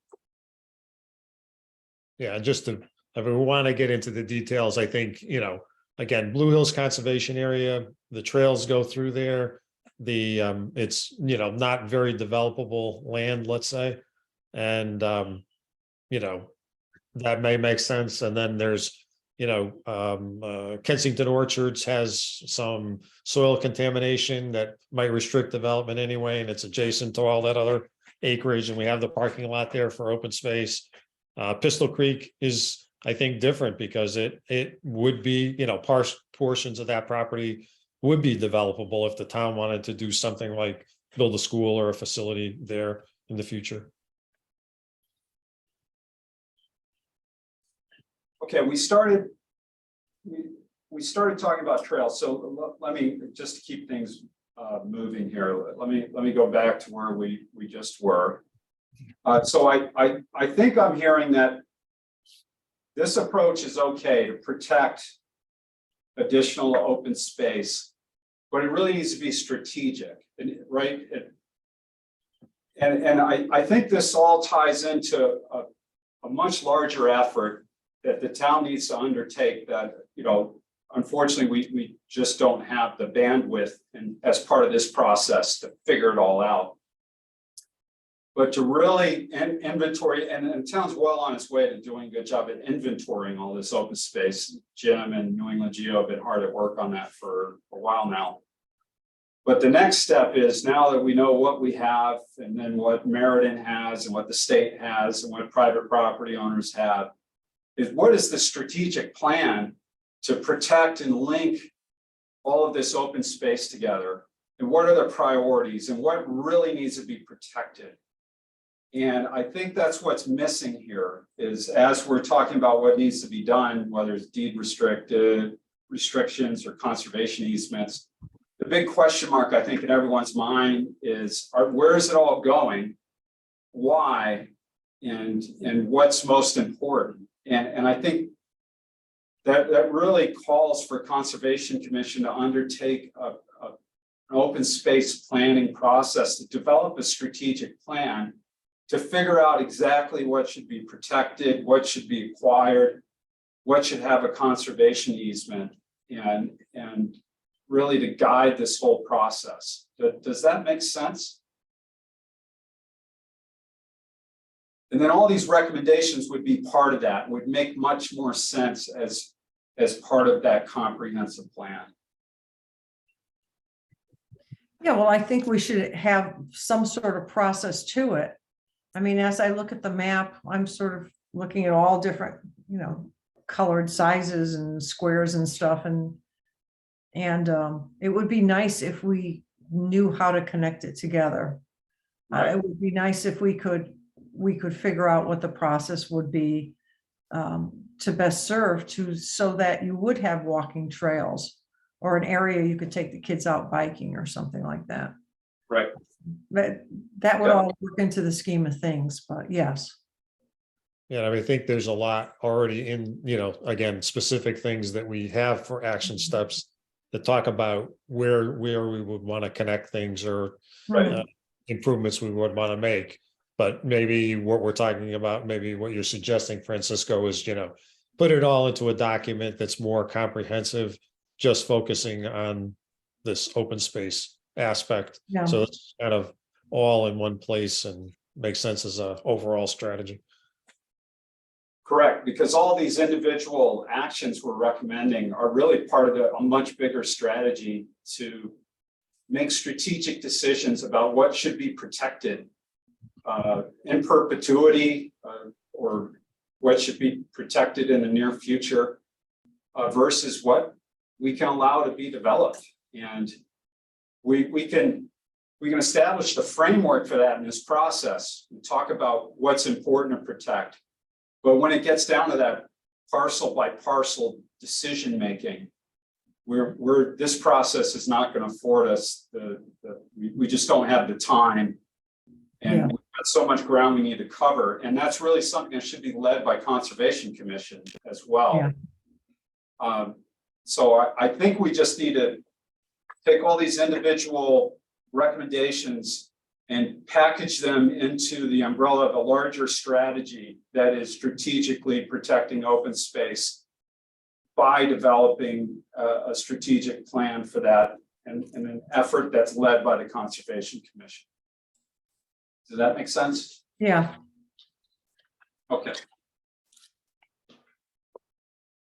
Yeah, just to, if we want to get into the details, I think, again, Blue Hills Conservation Area, the trails go through there. It's, not very developable land, let's say. And, that may make sense. And then there's, Kensington Orchards has some soil contamination that might restrict development anyway, and it's adjacent to all that other acreage, and we have the parking lot there for open space. Pistol Creek is, I think, different because it would be, portions of that property would be developable if the town wanted to do something like build a school or a facility there in the future. Okay, we started talking about trails. So let me, just to keep things moving here, let me go back to where we just were. So I think I'm hearing that this approach is okay to protect additional open space, but it really needs to be strategic, right? And I think this all ties into a much larger effort that the town needs to undertake that, unfortunately, we just don't have the bandwidth and as part of this process to figure it all out. But to really inventory, and the town's well on its way to doing a good job at inventorying all this open space. Jim and New England Geo have been hard at work on that for a while now. But the next step is, now that we know what we have, and then what Meriden has, and what the state has, and what private property owners have, is what is the strategic plan to protect and link all of this open space together? And what are the priorities and what really needs to be protected? And I think that's what's missing here is as we're talking about what needs to be done, whether it's deed restrictions or conservation easements. The big question mark, I think, in everyone's mind is, where is it all going? Why? And what's most important? And I think that really calls for Conservation Commission to undertake an open space planning process to develop a strategic plan to figure out exactly what should be protected, what should be acquired, what should have a conservation easement, and really to guide this whole process. Does that make sense? And then all these recommendations would be part of that, would make much more sense as part of that comprehensive plan. Yeah, well, I think we should have some sort of process to it. I mean, as I look at the map, I'm sort of looking at all different, colored sizes and squares and stuff, and it would be nice if we knew how to connect it together. Right. It would be nice if we could figure out what the process would be to best serve so that you would have walking trails or an area you could take the kids out biking or something like that. Right. But that would Yeah. all work into the scheme of things, but yes. Yeah, I mean, I think there's a lot already in, again, specific things that we have for action steps that talk about where we would want to connect things or Right. improvements we would want to make. But maybe what we're talking about, maybe what you're suggesting, Francisco, is, put it all into a document that's more comprehensive, just focusing on this open space aspect. Yeah. So it's kind of all in one place and makes sense as a overall strategy. Correct, because all these individual actions we're recommending are really part of a much bigger strategy to make strategic decisions about what should be protected in perpetuity or what should be protected in the near future versus what we can allow to be developed. And we can establish the framework for that in this process and talk about what's important to protect. But when it gets down to that parcel by parcel decision making, this process is not going to afford us we just don't have the time, and Yeah. we've got so much ground we need to cover, and that's really something that should be led by Conservation Commission as well. Yeah. So I think we just need to take all these individual recommendations and package them into the umbrella of a larger strategy that is strategically protecting open space by developing a strategic plan for that and an effort that's led by the Conservation Commission. Does that make sense? Yeah. Okay.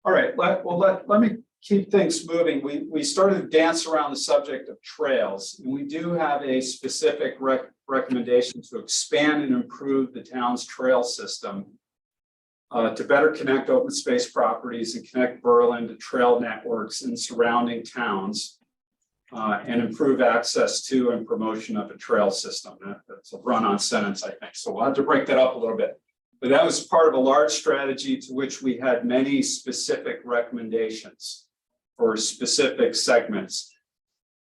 All right, let me keep things moving. We started to dance around the subject of trails, and we do have a specific recommendation to expand and improve the town's trail system to better connect open space properties and connect Berlin to trail networks in surrounding towns and improve access to and promotion of a trail system. That's a run-on sentence, I think. So we'll have to break that up a little bit. But that was part of a large strategy to which we had many specific recommendations for specific segments.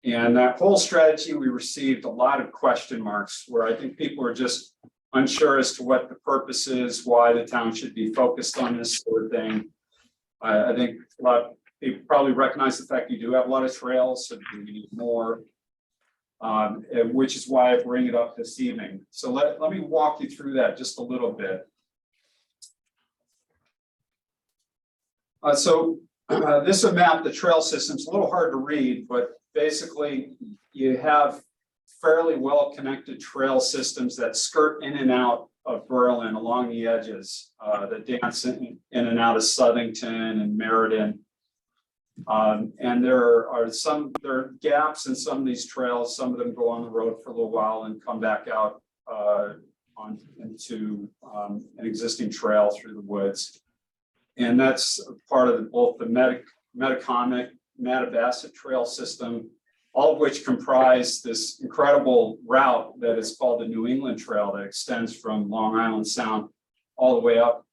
And that whole strategy, we received a lot of question marks where I think people are just unsure as to what the purpose is, why the town should be focused on this sort of thing. I think a lot of people probably recognize the fact you do have a lot of trails, so we need more, which is why I bring it up this evening. So let me walk you through that just a little bit. This is a map, the trail system's a little hard to read, but basically you have fairly well-connected trail systems that skirt in and out of Berlin along the edges, that dance in and out of Southington and Meriden. And there are gaps in some of these trails. Some of them go on the road for a little while and come back out into an existing trail through the woods. And that's part of both the Metacomet, Mattabesset trail system all of which comprise this incredible route that is called the New England Trail that extends from Long Island Sound all the way up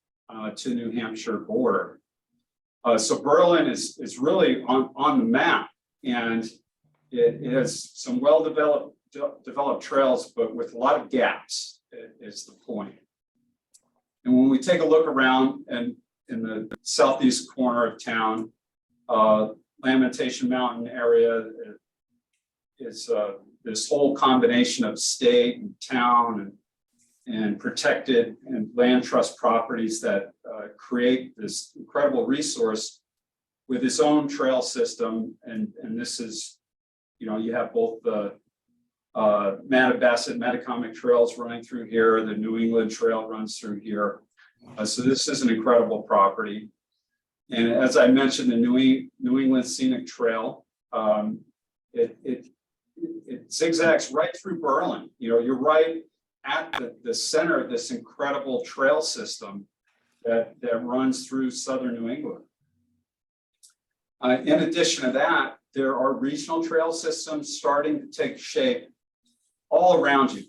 to New Hampshire border. So Berlin is really on the map, and it has some developed trails, but with a lot of gaps is the point. And when we take a look around and in the southeast corner of town, Lamentation Mountain area is this whole combination of state and town and protected and land trust properties that create this incredible resource with its own trail system. And this is, you have both the Mattabesset, Metacomet trails running through here, the New England Trail runs through here. So this is an incredible property. And as I mentioned, the New England Scenic Trail, it zigzags right through Berlin. You're right at the center of this incredible trail system that runs through southern New England. In addition to that, there are regional trail systems starting to take shape all around you.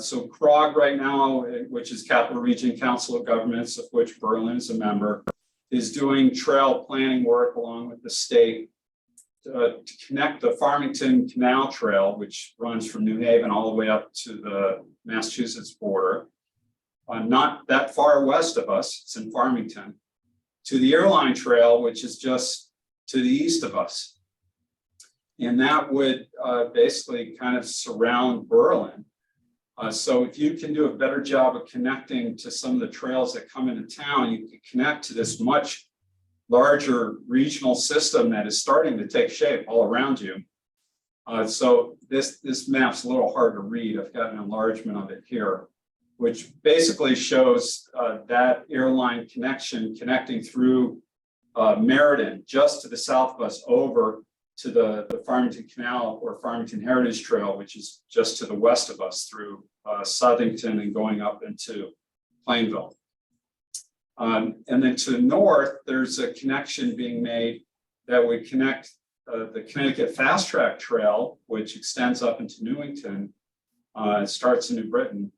So CROG right now, which is Capital Region Council of Governments, of which Berlin is a member, is doing trail planning work along with the state to connect the Farmington Canal Trail, which runs from New Haven all the way up to the Massachusetts border, not that far west of us, it's in Farmington, to the Airline Trail, which is just to the east of us. And that would basically kind of surround Berlin. So if you can do a better job of connecting to some of the trails that come into town, you can connect to this much larger regional system that is starting to take shape all around you. So this map's a little hard to read. I've got an enlargement of it here, which basically shows that airline connection connecting through Meriden, just to the south of us, over to the Farmington Canal or Farmington Heritage Trail, which is just to the west of us through Southington and going up into Plainville. And then to the north, there's a connection being made that would connect the Connecticut Fast Track Trail, which extends up into Newington, starts in New Britain,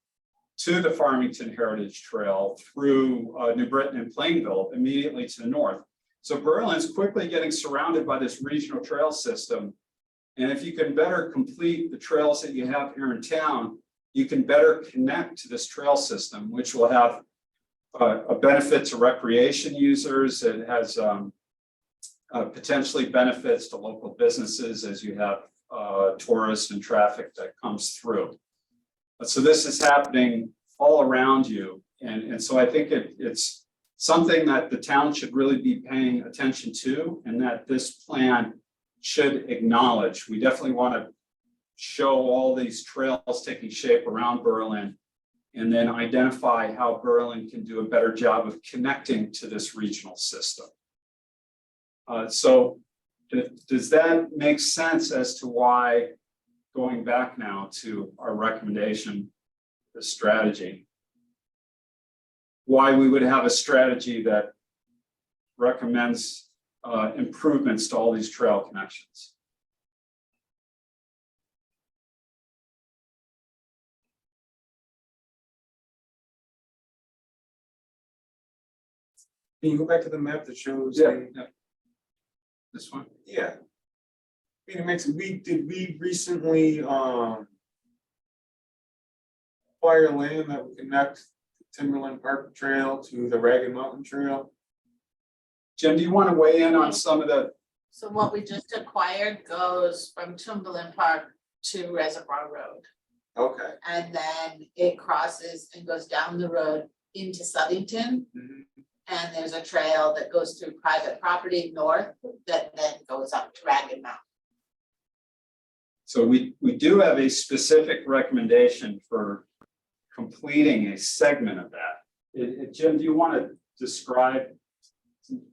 to the Farmington Heritage Trail through New Britain and Plainville, immediately to the north. So Berlin's quickly getting surrounded by this regional trail system. And if you can better complete the trails that you have here in town, you can better connect to this trail system, which will have a benefit to recreation users. It has potentially benefits to local businesses as you have tourists and traffic that comes through. So this is happening all around you. And so I think it's something that the town should really be paying attention to, and that this plan should acknowledge. We definitely want to show all these trails taking shape around Berlin, and then identify how Berlin can do a better job of connecting to this regional system. So does that make sense as to why, going back now to our recommendation, the strategy, why we would have a strategy that recommends improvements to all these trail connections? Can you go back to the map that shows? Yeah. This one? Yeah. I mean, it makes, did we recently acquire land that would connect Timberland Park Trail to the Ragged Mountain Trail? Jim, do you want to weigh in on some of the? So what we just acquired goes from Timberland Park to Reservoir Road. Okay. And then it crosses and goes down the road into Southington. Mhm. And there's a trail that goes through private property north that then goes up to Ragged Mountain. So we do have a specific recommendation for completing a segment of that. Jim, do you want to describe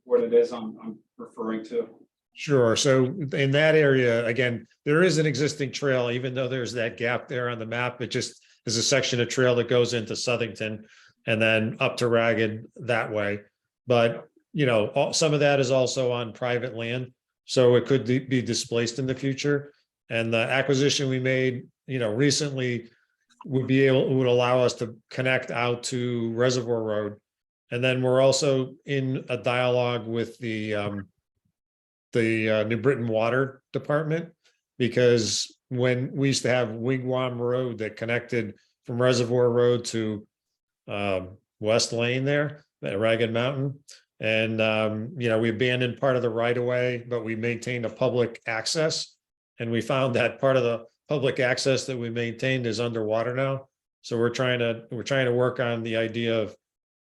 what it is I'm referring to? Sure. So in that area, again, there is an existing trail, even though there's that gap there on the map. It just is a section of trail that goes into Southington and then up to Ragged that way. But, some of that is also on private land. So it could be displaced in the future. And the acquisition we made, recently would allow us to connect out to Reservoir Road. And then we're also in a dialogue with the New Britain Water Department, because when we used to have Wigwam Road that connected from Reservoir Road to West Lane there, at Ragged Mountain. And, we abandoned part of the right of way, but we maintained a public access. And we found that part of the public access that we maintained is underwater now. So we're trying to work on the idea of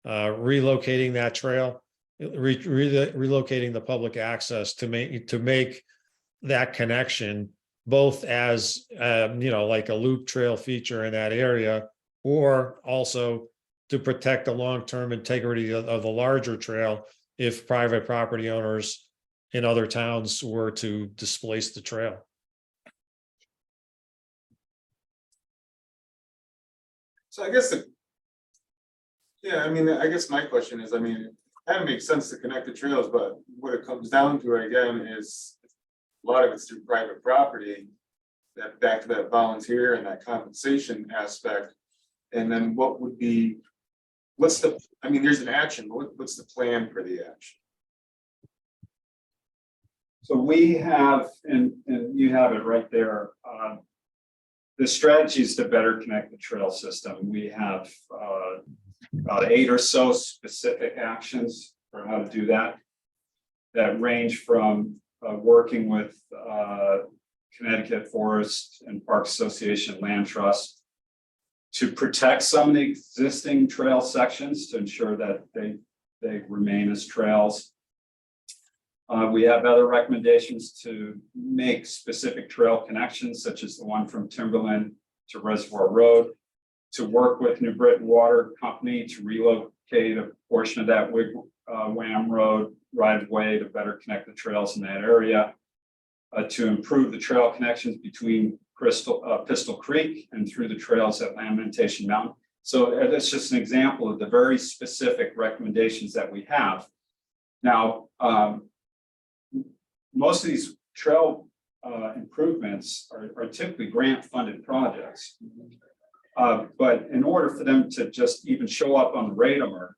relocating that trail, relocating the public access to make that connection, both as like a loop trail feature in that area, or also to protect the long-term integrity of the larger trail if private property owners in other towns were to displace the trail. So I guess I guess my question is, that makes sense to connect the trails, but what it comes down to again is a lot of it's through private property. That back to that volunteer and that compensation aspect. And then there's an action, what's the plan for the action? So we have, and you have it right there. The strategy is to better connect the trail system. We have about 8 or so specific actions for how to do that. That range from working with Connecticut Forest and Park Association Land Trust to protect some of the existing trail sections to ensure that they remain as trails. We have other recommendations to make specific trail connections, such as the one from Timberland to Reservoir Road, to work with New Britain Water Company to relocate a portion of that Wigwam Road right of way to better connect the trails in that area, to improve the trail connections between Pistol Creek and through the trails at Lamentation Mountain. So that's just an example of the very specific recommendations that we have. Now, most of these trail improvements are typically grant-funded projects. But in order for them to just even show up on the radar,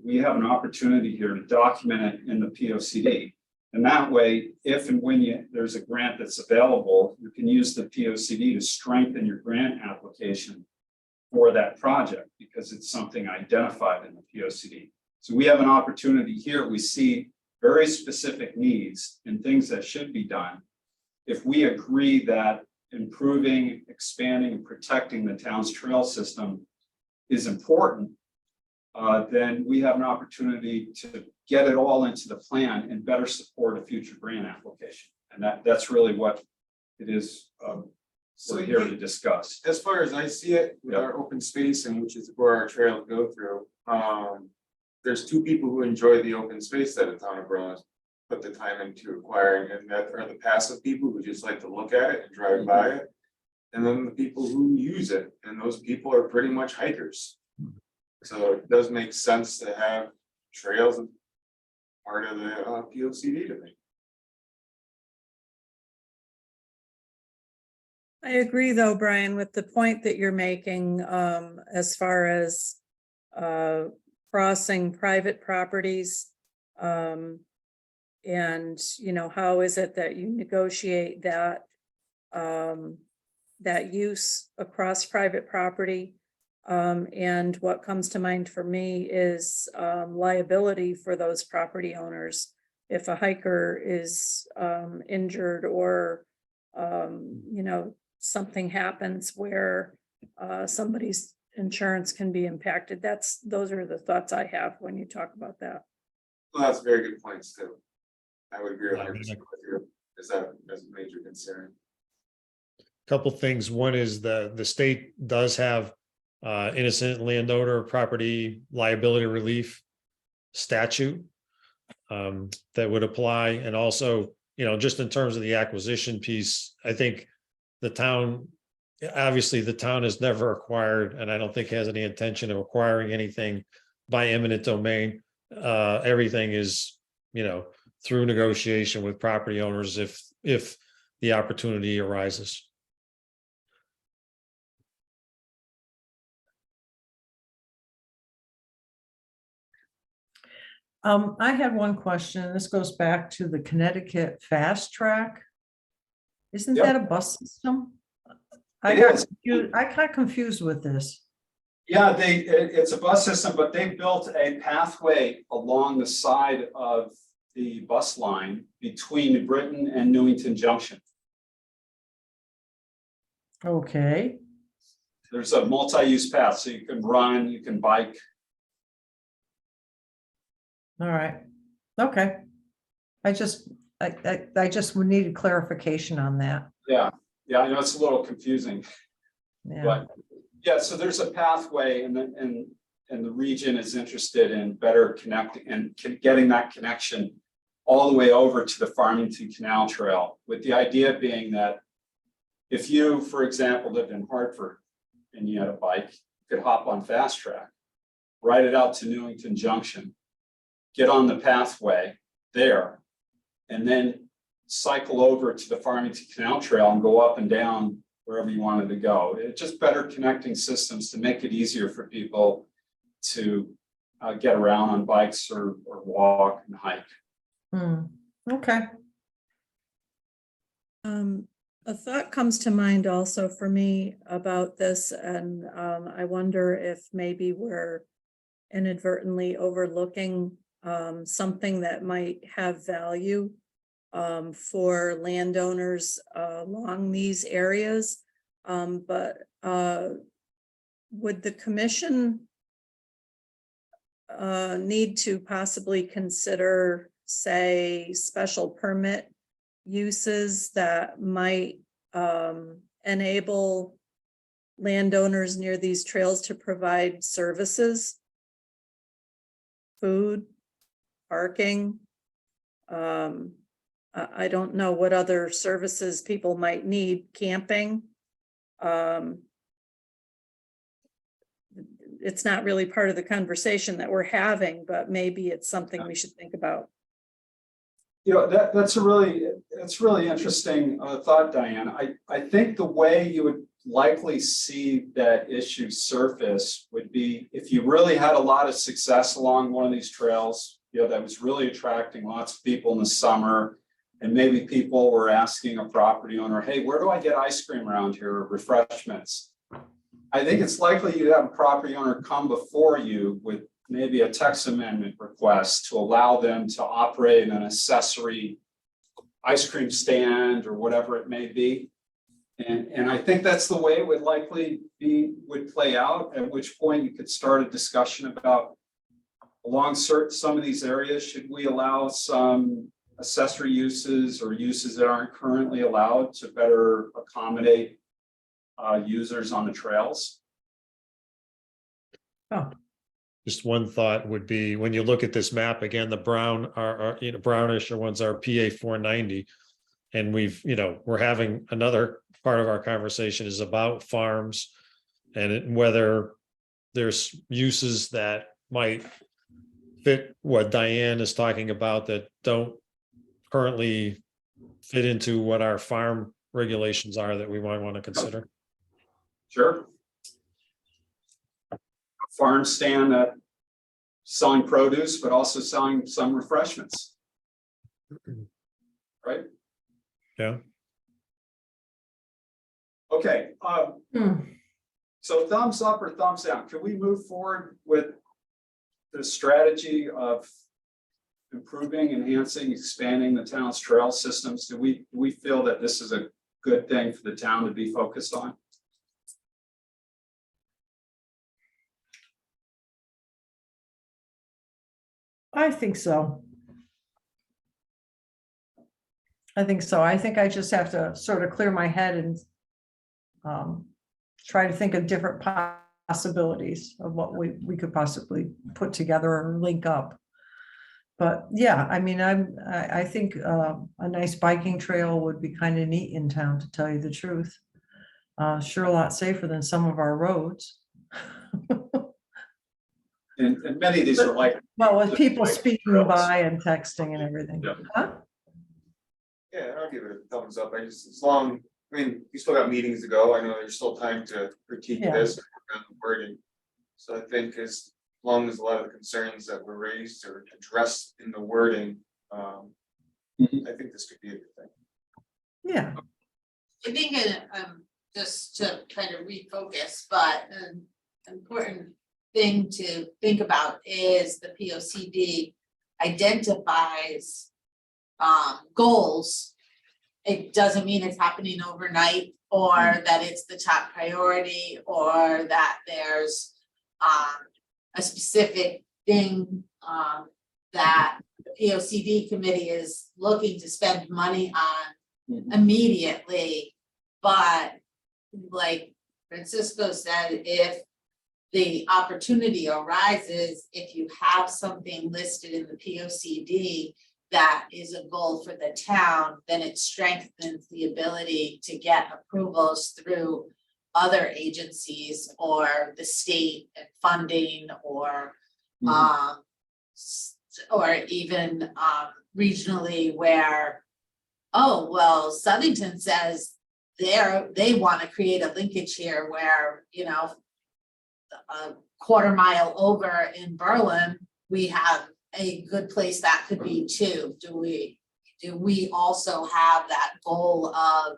we have an opportunity here to document it in the POCD. And that way, if and when there's a grant that's available, you can use the POCD to strengthen your grant application for that project, because it's something identified in the POCD. So we have an opportunity here. We see very specific needs and things that should be done. If we agree that improving, expanding, and protecting the town's trail system is important, then we have an opportunity to get it all into the plan and better support a future grant application. And that's really what it is we're here to discuss. As far as I see it, with our open space, and which is where our trails go through, there's 2 people who enjoy the open space that the town of Berlin put the time into acquiring, and that are the passive people who just like to look at it and drive by it. And then the people who use it, and those people are pretty much hikers. So it does make sense to have trails as part of the POCD to me. I agree though, Brian, with the point that you're making, as far as crossing private properties. And, how is it that you negotiate that use across private property? And what comes to mind for me is liability for those property owners. If a hiker is injured or, something happens where somebody's insurance can be impacted. Those are the thoughts I have when you talk about that. Well, that's very good points too. I would agree 100% with you. Is that a major concern? Couple things. One is the state does have innocent landowner property liability relief statute that would apply. And also, just in terms of the acquisition piece, I think the town has never acquired, and I don't think has any intention of acquiring anything by eminent domain. Everything is, through negotiation with property owners if the opportunity arises. I had one question. This goes back to the Connecticut Fast Track. Isn't Yep. that a bus system? It is. I got confused with this. Yeah, it's a bus system, but they built a pathway along the side of the bus line between New Britain and Newington Junction. Okay, There's a multi-use path, so you can run, you can bike. all right, okay. I just needed clarification on that. Yeah, I know it's a little confusing, Yeah, but yeah, so there's a pathway and the region is interested in better connecting and getting that connection all the way over to the Farmington Canal Trail, with the idea being that if you, for example, lived in Hartford and you had a bike, you could hop on Fast Track, ride it out to Newington Junction, get on the pathway there, and then cycle over to the Farmington Canal Trail and go up and down wherever you wanted to go. It's just better connecting systems to make it easier for people to get around on bikes or walk and hike. okay. A thought comes to mind also for me about this, and I wonder if maybe we're inadvertently overlooking something that might have value for landowners along these areas. But would the commission need to possibly consider, say, special permit uses that might enable landowners near these trails to provide services, food, parking? I don't know what other services people might need, camping. It's not really part of the conversation that we're having, but maybe it's something we should think about. You know, that's a really interesting thought, Diane. I think the way you would likely see that issue surface would be if you really had a lot of success along one of these trails, you know, that was really attracting lots of people in the summer. And maybe people were asking a property owner, hey, where do I get ice cream around here, or refreshments? I think it's likely you'd have a property owner come before you with maybe a text amendment request to allow them to operate an accessory ice cream stand or whatever it may be. And I think that's the way it would likely would play out, at which point you could start a discussion about along some of these areas, should we allow some accessory uses or uses that aren't currently allowed to better accommodate users on the trails? Just one thought would be, when you look at this map, again, the brown are brownish ones are PA 490. And we're having another part of our conversation is about farms and whether there's uses that might fit what Diane is talking about that don't currently fit into what our farm regulations are that we might want to consider. Sure. A farm stand that selling produce, but also selling some refreshments. Right? Yeah. Okay. So thumbs up or thumbs down? Can we move forward with the strategy of improving, enhancing, expanding the town's trail systems? Do we feel that this is a good thing for the town to be focused on? I think so. I think so. I think I just have to sort of clear my head and try to think of different possibilities of what we could possibly put together or link up. But yeah, I mean, I think a nice biking trail would be kind of neat in town, to tell you the truth. Sure, a lot safer than some of our roads. and many of these are like. Well, with people Like speaking trails. by and texting and everything. Yeah. Huh? Yeah, I'll give it a thumbs up. I just, as long, I mean, you still got meetings to go. I know there's still time to critique Yeah. this, work on the wording. So I think as long as a lot of the concerns that were raised are addressed in the wording, Mhm. I think this could be a good thing. Yeah, I think, just to kind of refocus, but an important thing to think about is the P O C D identifies goals. It doesn't mean it's happening overnight, or that it's the top priority, or that there's a specific thing that the P O C D committee is looking to spend money on Mhm. immediately. But like Francisco said, if the opportunity arises, if you have something listed in the P O C D that is a goal for the town, then it strengthens the ability to get approvals through other agencies or the state and funding, or or even regionally where, oh, well, Southington says they want to create a linkage here where, you know, a quarter mile over in Berlin, we have a good place that could be too. Do we also have that goal of,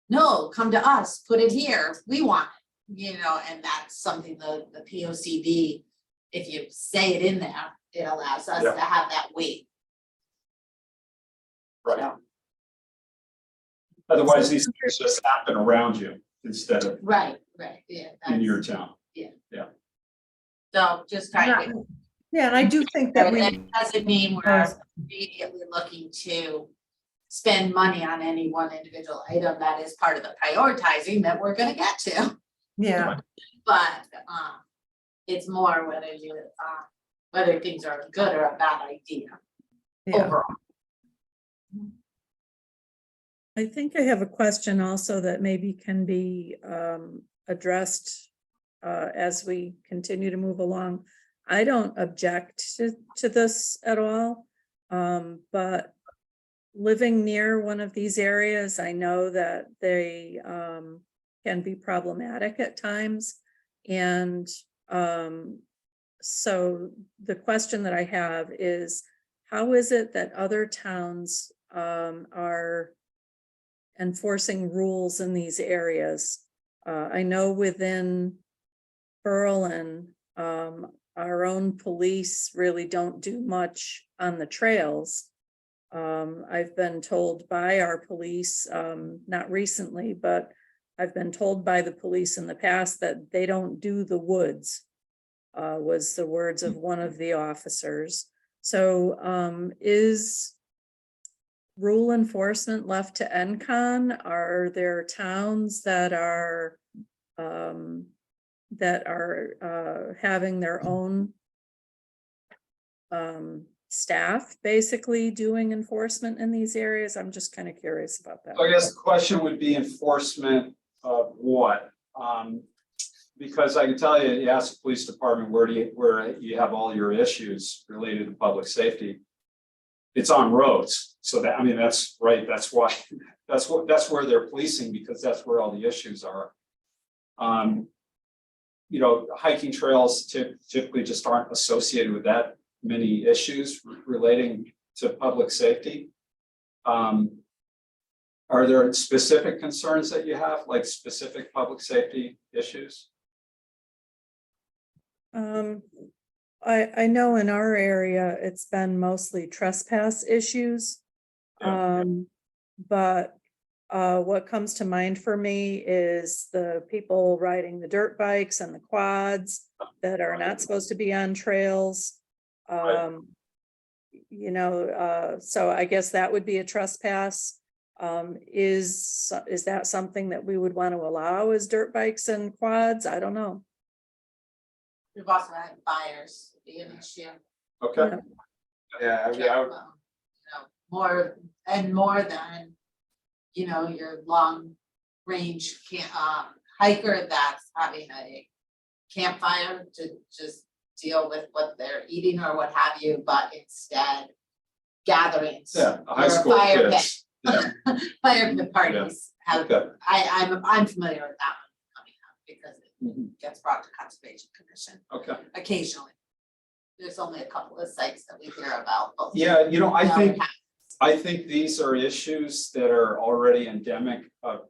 no, come to us, put it here, we want it, you know, and that's something the P O C D, if you say it in there, it allows us Yeah. to have that weight. Right. So, Otherwise, these things just happen around you instead of right, yeah. in your that's- town. So just kind of. yeah, and I do think that we. That doesn't mean we're immediately looking to spend money on any one individual item. That is part of the prioritizing that we're gonna get to. Yeah, But it's more whether you whether things are a good or a bad idea yeah. overall. I think I have a question also that maybe can be addressed as we continue to move along. I don't object to this at all, but living near one of these areas, I know that they can be problematic at times. And so the question that I have is, how is it that other towns are enforcing rules in these areas? I know within Berlin, our own police really don't do much on the trails. I've been told by our police, not recently, but I've been told by the police in the past that they don't do the woods, was the words of one of the officers. So is rule enforcement left to NCON? Are there towns that are having their own staff basically doing enforcement in these areas? I'm just kind of curious about that. So I guess the question would be enforcement of what? Because I can tell you, you ask the police department, where you have all your issues related to public safety. It's on roads. So that, I mean, that's right. That's why, that's where they're policing, because that's where all the issues are. You know, hiking trails typically just aren't associated with that many issues relating to public safety. Are there specific concerns that you have, like specific public safety issues? I know in our area, it's been mostly trespass issues. Yeah. But what comes to mind for me is the people riding the dirt bikes and the quads that are not supposed to be on trails. Right. You know, so I guess that would be a trespass. Is that something that we would want to allow as dirt bikes and quads? I don't know. We've also had fires be an issue. Okay, Yeah, I You know, more than, you know, your long range hiker that's having a campfire to just deal with what they're eating or what have you, but instead gatherings. Yeah, high or school fire kids. Yeah, Fire pit parties have, okay. I'm familiar with that one coming up because Mhm. it gets brought to Conservation Commission Okay. occasionally. There's only a couple of sites that we hear about. but Yeah, you know, I now think, it has- I think these are issues that are already endemic of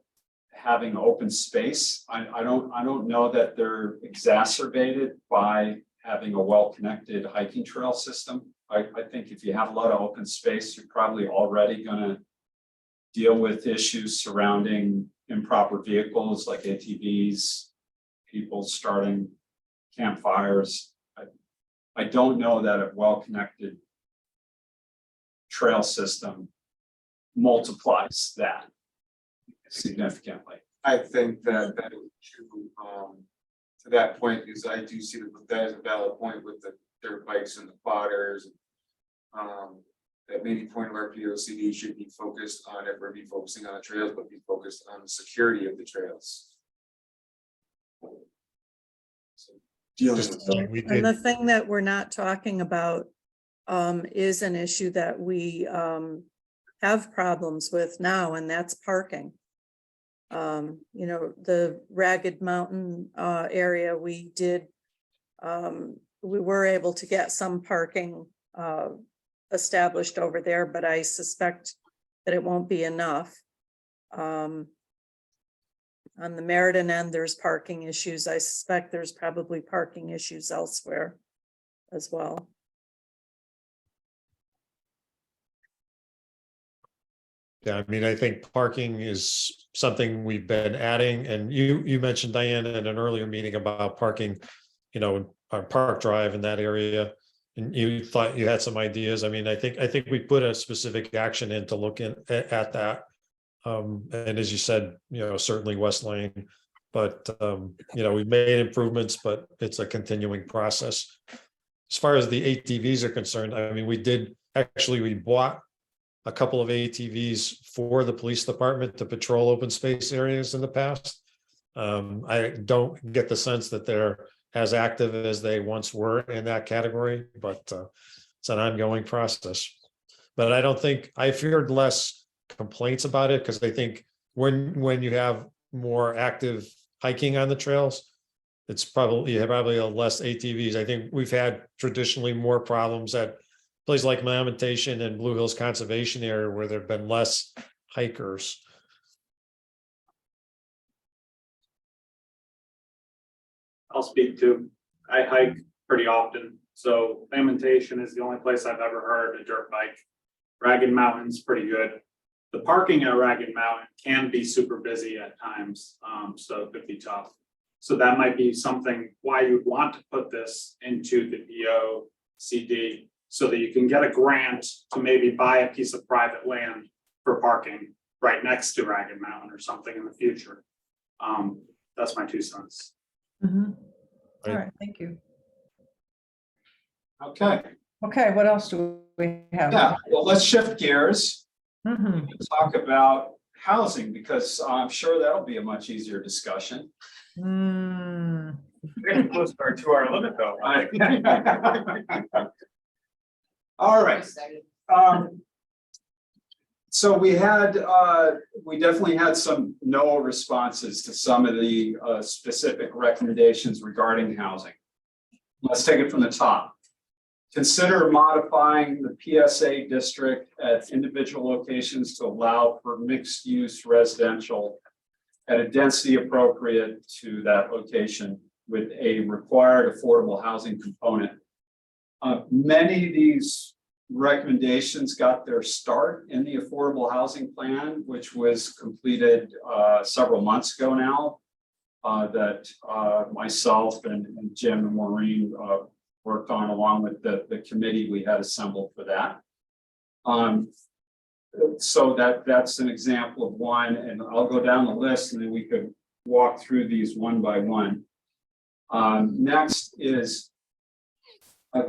having open space. I don't know that they're exacerbated by having a well-connected hiking trail system. I think if you have a lot of open space, you're probably already gonna deal with issues surrounding improper vehicles like ATVs, people starting campfires. I don't know that a well-connected trail system multiplies that significantly. I think that to that point, is I do see that is a valid point with the dirt bikes and the spotters. That maybe point of our P O C D should be focused on it, or be focusing on the trails, but be focused on the security of the trails. So, dealing with Just, them. we And the did, thing that we're not talking about is an issue that we have problems with now, and that's parking. You know, the Ragged Mountain area, we were able to get some parking established over there, but I suspect that it won't be enough. On the Meriden end, there's parking issues. I suspect there's probably parking issues elsewhere as well. yeah, I mean, I think parking is something we've been adding, and you mentioned, Diane, in an earlier meeting about parking, you know, on Park Drive in that area. And you thought you had some ideas. I mean, I think we put a specific action in to look at that. And as you said, you know, certainly West Lane, but you know, we've made improvements, but it's a continuing process. As far as the ATVs are concerned, I mean, we bought a couple of ATVs for the police department to patrol open space areas in the past. I don't get the sense that they're as active as they once were in that category, but it's an ongoing process. But I feared less complaints about it, because I think when you have more active hiking on the trails, it's probably, you have probably less ATVs. I think we've had traditionally more problems at places like Lamentation and Blue Hills Conservation Area where there've been less hikers. I'll speak to, I hike pretty often, so Lamentation is the only place I've ever heard a dirt bike. Ragged Mountain's pretty good. The parking at Ragged Mountain can be super busy at times, so it could be tough. So that might be something why you'd want to put this into the POCD, so that you can get a grant to maybe buy a piece of private land for parking right next to Ragged Mountain or something in the future. That's my 2 cents. Mhm. All right, thank you. Okay, Okay, what else do we have? yeah, well, let's shift gears Mhm. and talk about housing, because I'm sure that'll be a much easier discussion. Hmm. We're getting close to our 2-hour limit though. All right. Excited. So we definitely had some no responses to some of the specific recommendations regarding housing. Let's take it from the top. Consider modifying the PSA district at individual locations to allow for mixed-use residential at a density appropriate to that location with a required affordable housing component. Many of these recommendations got their start in the affordable housing plan, which was completed several months ago now. That myself and Jim and Maureen worked on, along with the committee we had assembled for that. So that's an example of one, and I'll go down the list and then we could walk through these one by one. Next is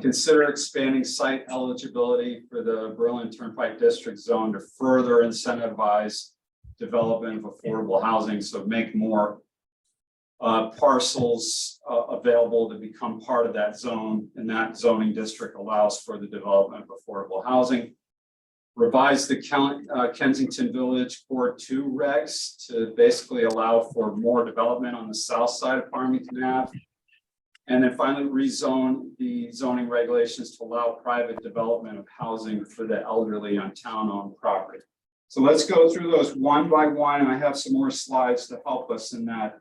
consider expanding site eligibility for the Berlin Turnpike District Zone to further incentivize development of affordable housing, so make more parcels available to become part of that zone, and that zoning district allows for the development of affordable housing. Revise the Kensington Village Core 2 regs to basically allow for more development on the south side of Farmington Ave. And then finally rezone the zoning regulations to allow private development of housing for the elderly on town-owned property. So let's go through those one by one, and I have some more slides to help us in that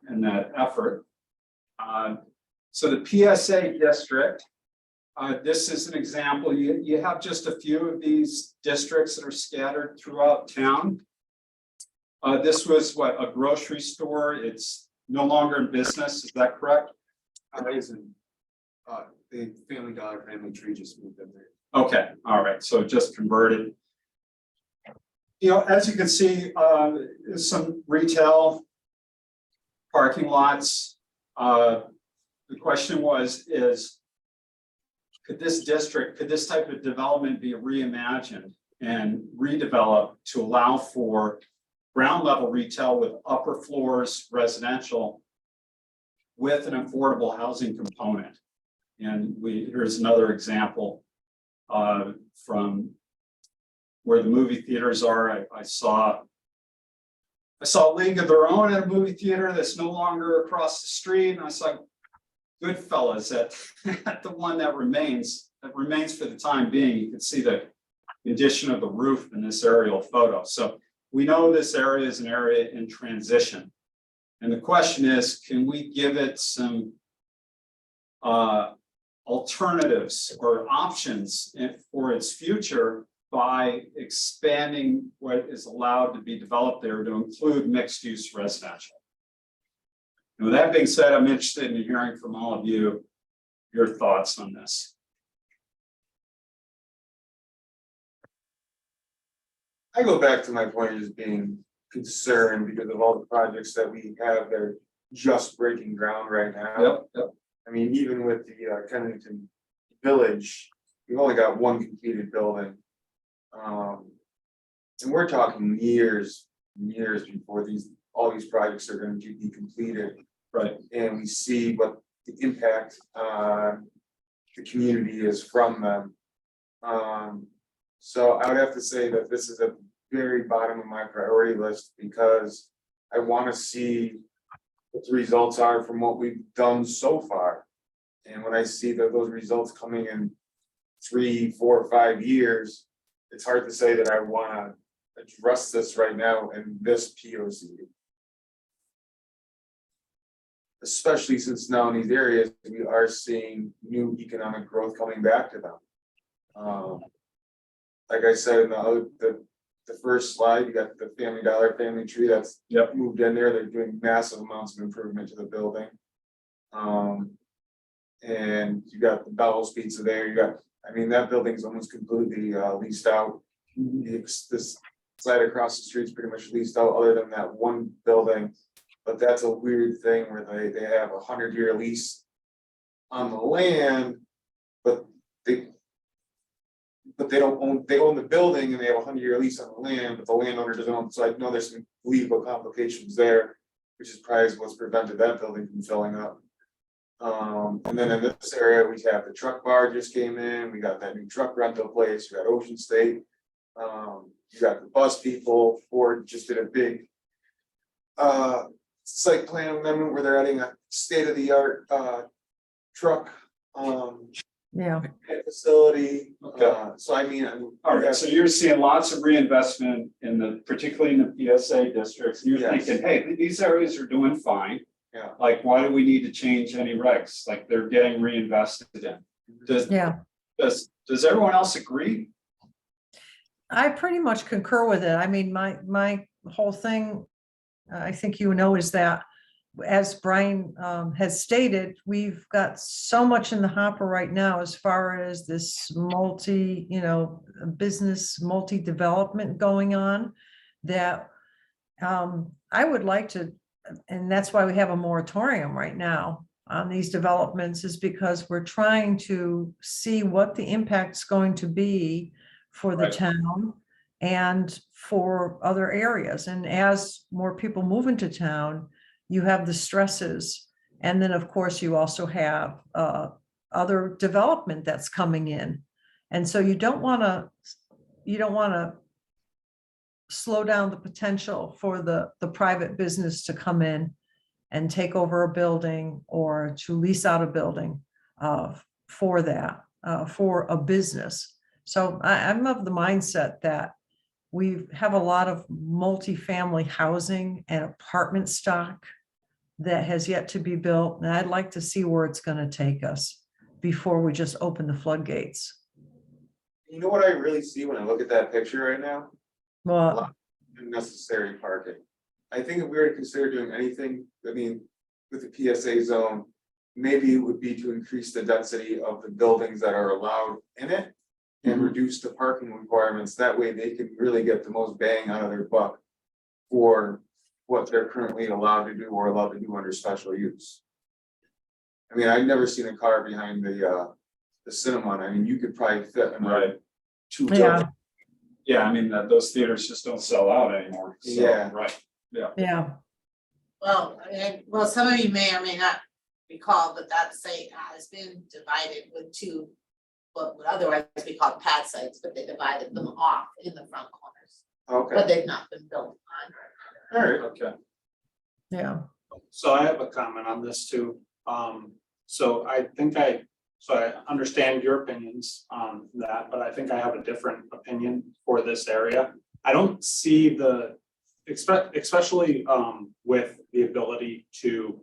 effort. So the PSA district, this is an example. You have just a few of these districts that are scattered throughout town. This was what, a grocery store. It's no longer in business. Is that correct? The Family Dollar Family Tree just moved in there. Okay, all right. So just converted. You know, as you can see, some retail parking lots. The question is, could this type of development be reimagined and redeveloped to allow for ground level retail with upper floors residential with an affordable housing component? And here's another example from where the movie theaters are. I saw a League of Their Own at a movie theater that's no longer across the street, and I saw Goodfellas at the one that remains for the time being. You can see the condition of the roof in this aerial photo. So we know this area is an area in transition, and the question is, can we give it some alternatives or options for its future by expanding what is allowed to be developed there to include mixed-use residential? And with that being said, I'm interested in hearing from all of you, your thoughts on this. I go back to my point of just being concerned because of all the projects that we have that are just breaking ground right now. Yep. I mean, even with the Kensington Village, we've only got one completed building. And we're talking years before all these projects are going to be completed. Right. And we see what the impact on the community is from them. So I would have to say that this is at the very bottom of my priority list because I want to see what the results are from what we've done so far. And when I see that those results coming in 3, 4, 5 years, it's hard to say that I want to address this right now in this POC. Especially since now in these areas, we are seeing new economic growth coming back to them. Like I said in the first slide, you got the Family Dollar Family Tree that's moved in there. They're doing massive amounts of improvement to the building. And you got the Bell's Pizza there. I mean, that building's almost completely leased out. This side across the street is pretty much leased out, other than that one building. But that's a weird thing where they have a 100-year lease on the land, but they don't own. They own the building and they have a 100-year lease on the land, but the landowner doesn't own. So I know there's some legal complications there, which is probably what's prevented that building from filling up. And then in this area, we have the truck bar just came in. We got that new truck rental place. We got Ocean State. You got the bus people. Ford just did a big site plan amendment where they're adding a state-of-the-art truck facility. Okay. So I mean, All right, so you're seeing lots of reinvestment particularly in the PSA districts. And you're Yes. thinking, hey, these areas are doing fine. Yeah. Like, why do we need to change any regs? Like, they're getting reinvested in. Does everyone else agree? I pretty much concur with it. I mean, my whole thing, I think is that, as Brian has stated, we've got so much in the hopper right now as far as this business multi-development going on, that I would like to, and that's why we have a moratorium right now on these developments, is because we're trying to see what the impact's going to be for the Right. town and for other areas. And as more people move into town, you have the stresses And then, of course, you also have other development that's coming in. And so you don't want to slow down the potential for the private business to come in and take over a building or to lease out a building for that, for a business. So I'm of the mindset that we have a lot of multifamily housing and apartment stock that has yet to be built. And I'd like to see where it's going to take us before we just open the floodgates. You know what I really see when I look at that picture right now? Well, Unnecessary parking. I think if we were to consider doing anything, I mean, with the PSA zone, maybe it would be to increase the density of the buildings that are allowed in it and reduce the parking requirements. That way they can really get the most bang out of their buck for what they're currently allowed to do or allowed to do under special use. I mean, I've never seen a car behind the cinema. I mean, you could probably fit in Right. two. Yeah. buildings. Yeah, I mean, those theaters just don't sell out anymore. So, Yeah. Right. yeah, Well, well, some of you may or may not recall, but that site has been divided with two, what would otherwise be called pad sites, but they divided them off in the front corners, Okay, but they've not been built on. all right. Okay. yeah. So I have a comment on this too. So I understand your opinions on that, but I think I have a different opinion for this area. I don't see especially with the ability to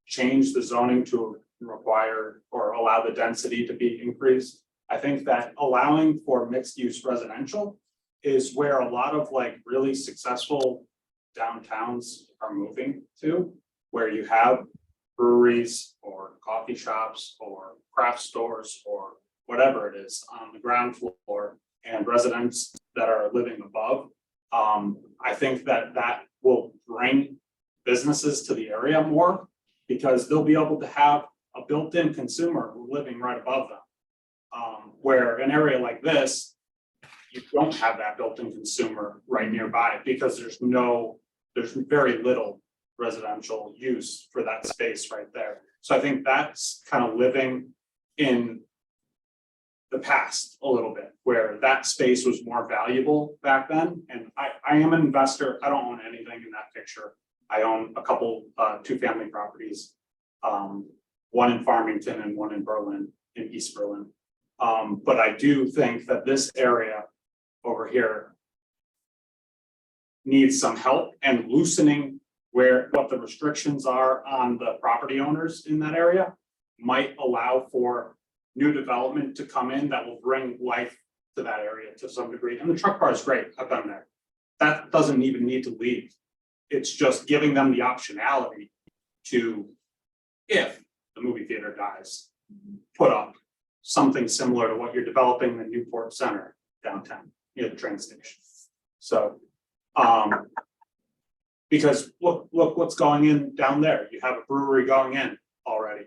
change the zoning to require or allow the density to be increased. I think that allowing for mixed use residential is where a lot of like really successful downtowns are moving to, where you have breweries or coffee shops or craft stores or whatever it is on the ground floor and residents that are living above. I think that will bring businesses to the area more because they'll be able to have a built-in consumer living right above them. Where an area like this, you don't have that built-in consumer right nearby because there's very little residential use for that space right there. So I think that's kind of living in the past a little bit, where that space was more valuable back then. And I am an investor. I don't own anything in that picture. I own a couple, 2-family properties, one in Farmington and one in Berlin, in East Berlin. But I do think that this area over here needs some help and loosening what the restrictions are on the property owners in that area might allow for new development to come in that will bring life to that area to some degree. And the truck bar is great. I've been there. That doesn't even need to leave. It's just giving them the optionality to, if the movie theater dies, put up something similar to what you're developing in Newport Center downtown near the train station. So, because look what's going in down there. You have a brewery going in already.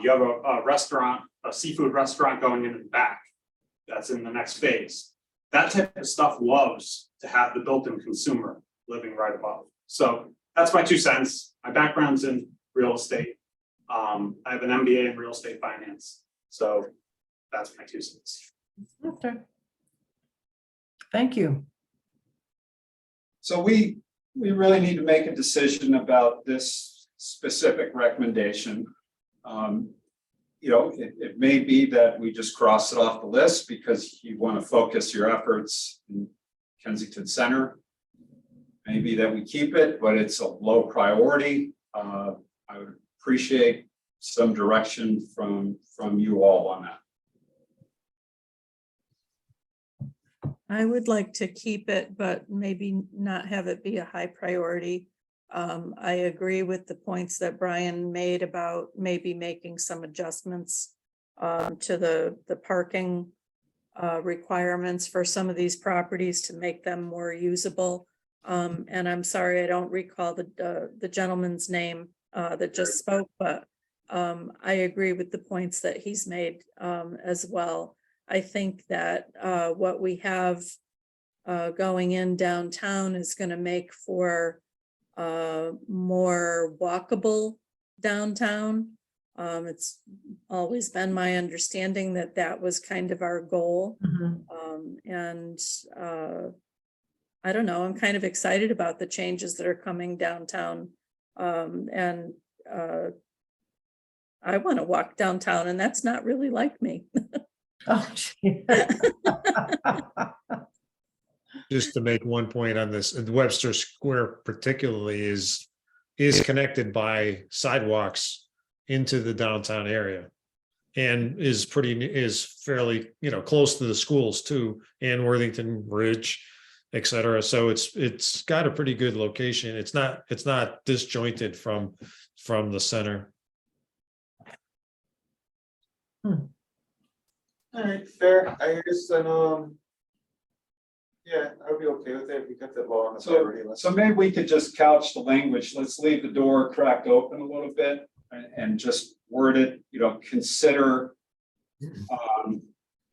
You have a restaurant, a seafood restaurant going in the back. That's in the next phase. That type of stuff loves to have the built-in consumer living right above. So that's my 2 cents. My background's in real estate. I have an MBA in real estate finance. So that's my 2 cents. Okay. Thank you. So we really need to make a decision about this specific recommendation. It may be that we just cross it off the list because you want to focus your efforts in Kensington Center. Maybe that we keep it, but it's a low priority. I would appreciate some direction from you all on that. I would like to keep it, but maybe not have it be a high priority. I agree with the points that Brian made about maybe making some adjustments to the parking requirements for some of these properties to make them more usable. And I'm sorry, I don't recall the gentleman's name that just spoke, but I agree with the points that he's made as well. I think that what we have going in downtown is going to make for more walkable downtown. It's always been my understanding that that was kind of our goal. Mhm. And I don't know, I'm kind of excited about the changes that are coming downtown. And I want to walk downtown, and that's not really like me. Oh, gee. Just to make one point on this, Webster Square particularly is connected by sidewalks into the downtown area. And is fairly, close to the schools too, and Worthington Bridge, et cetera. So it's got a pretty good location. It's not disjointed from the center. All right, fair, I guess, and, yeah, I would be okay with it if we kept it low on the priority list. So maybe we could just couch the language, let's leave the door cracked open a little bit and just word it, consider.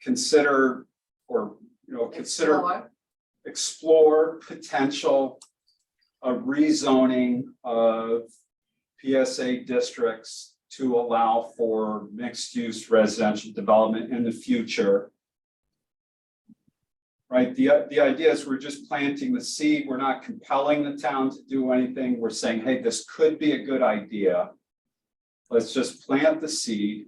Consider or, explore potential of rezoning of PSA districts to allow for mixed-use residential development in the future. Right, the idea is we're just planting the seed, we're not compelling the town to do anything, we're saying, hey, this could be a good idea. Let's just plant the seed,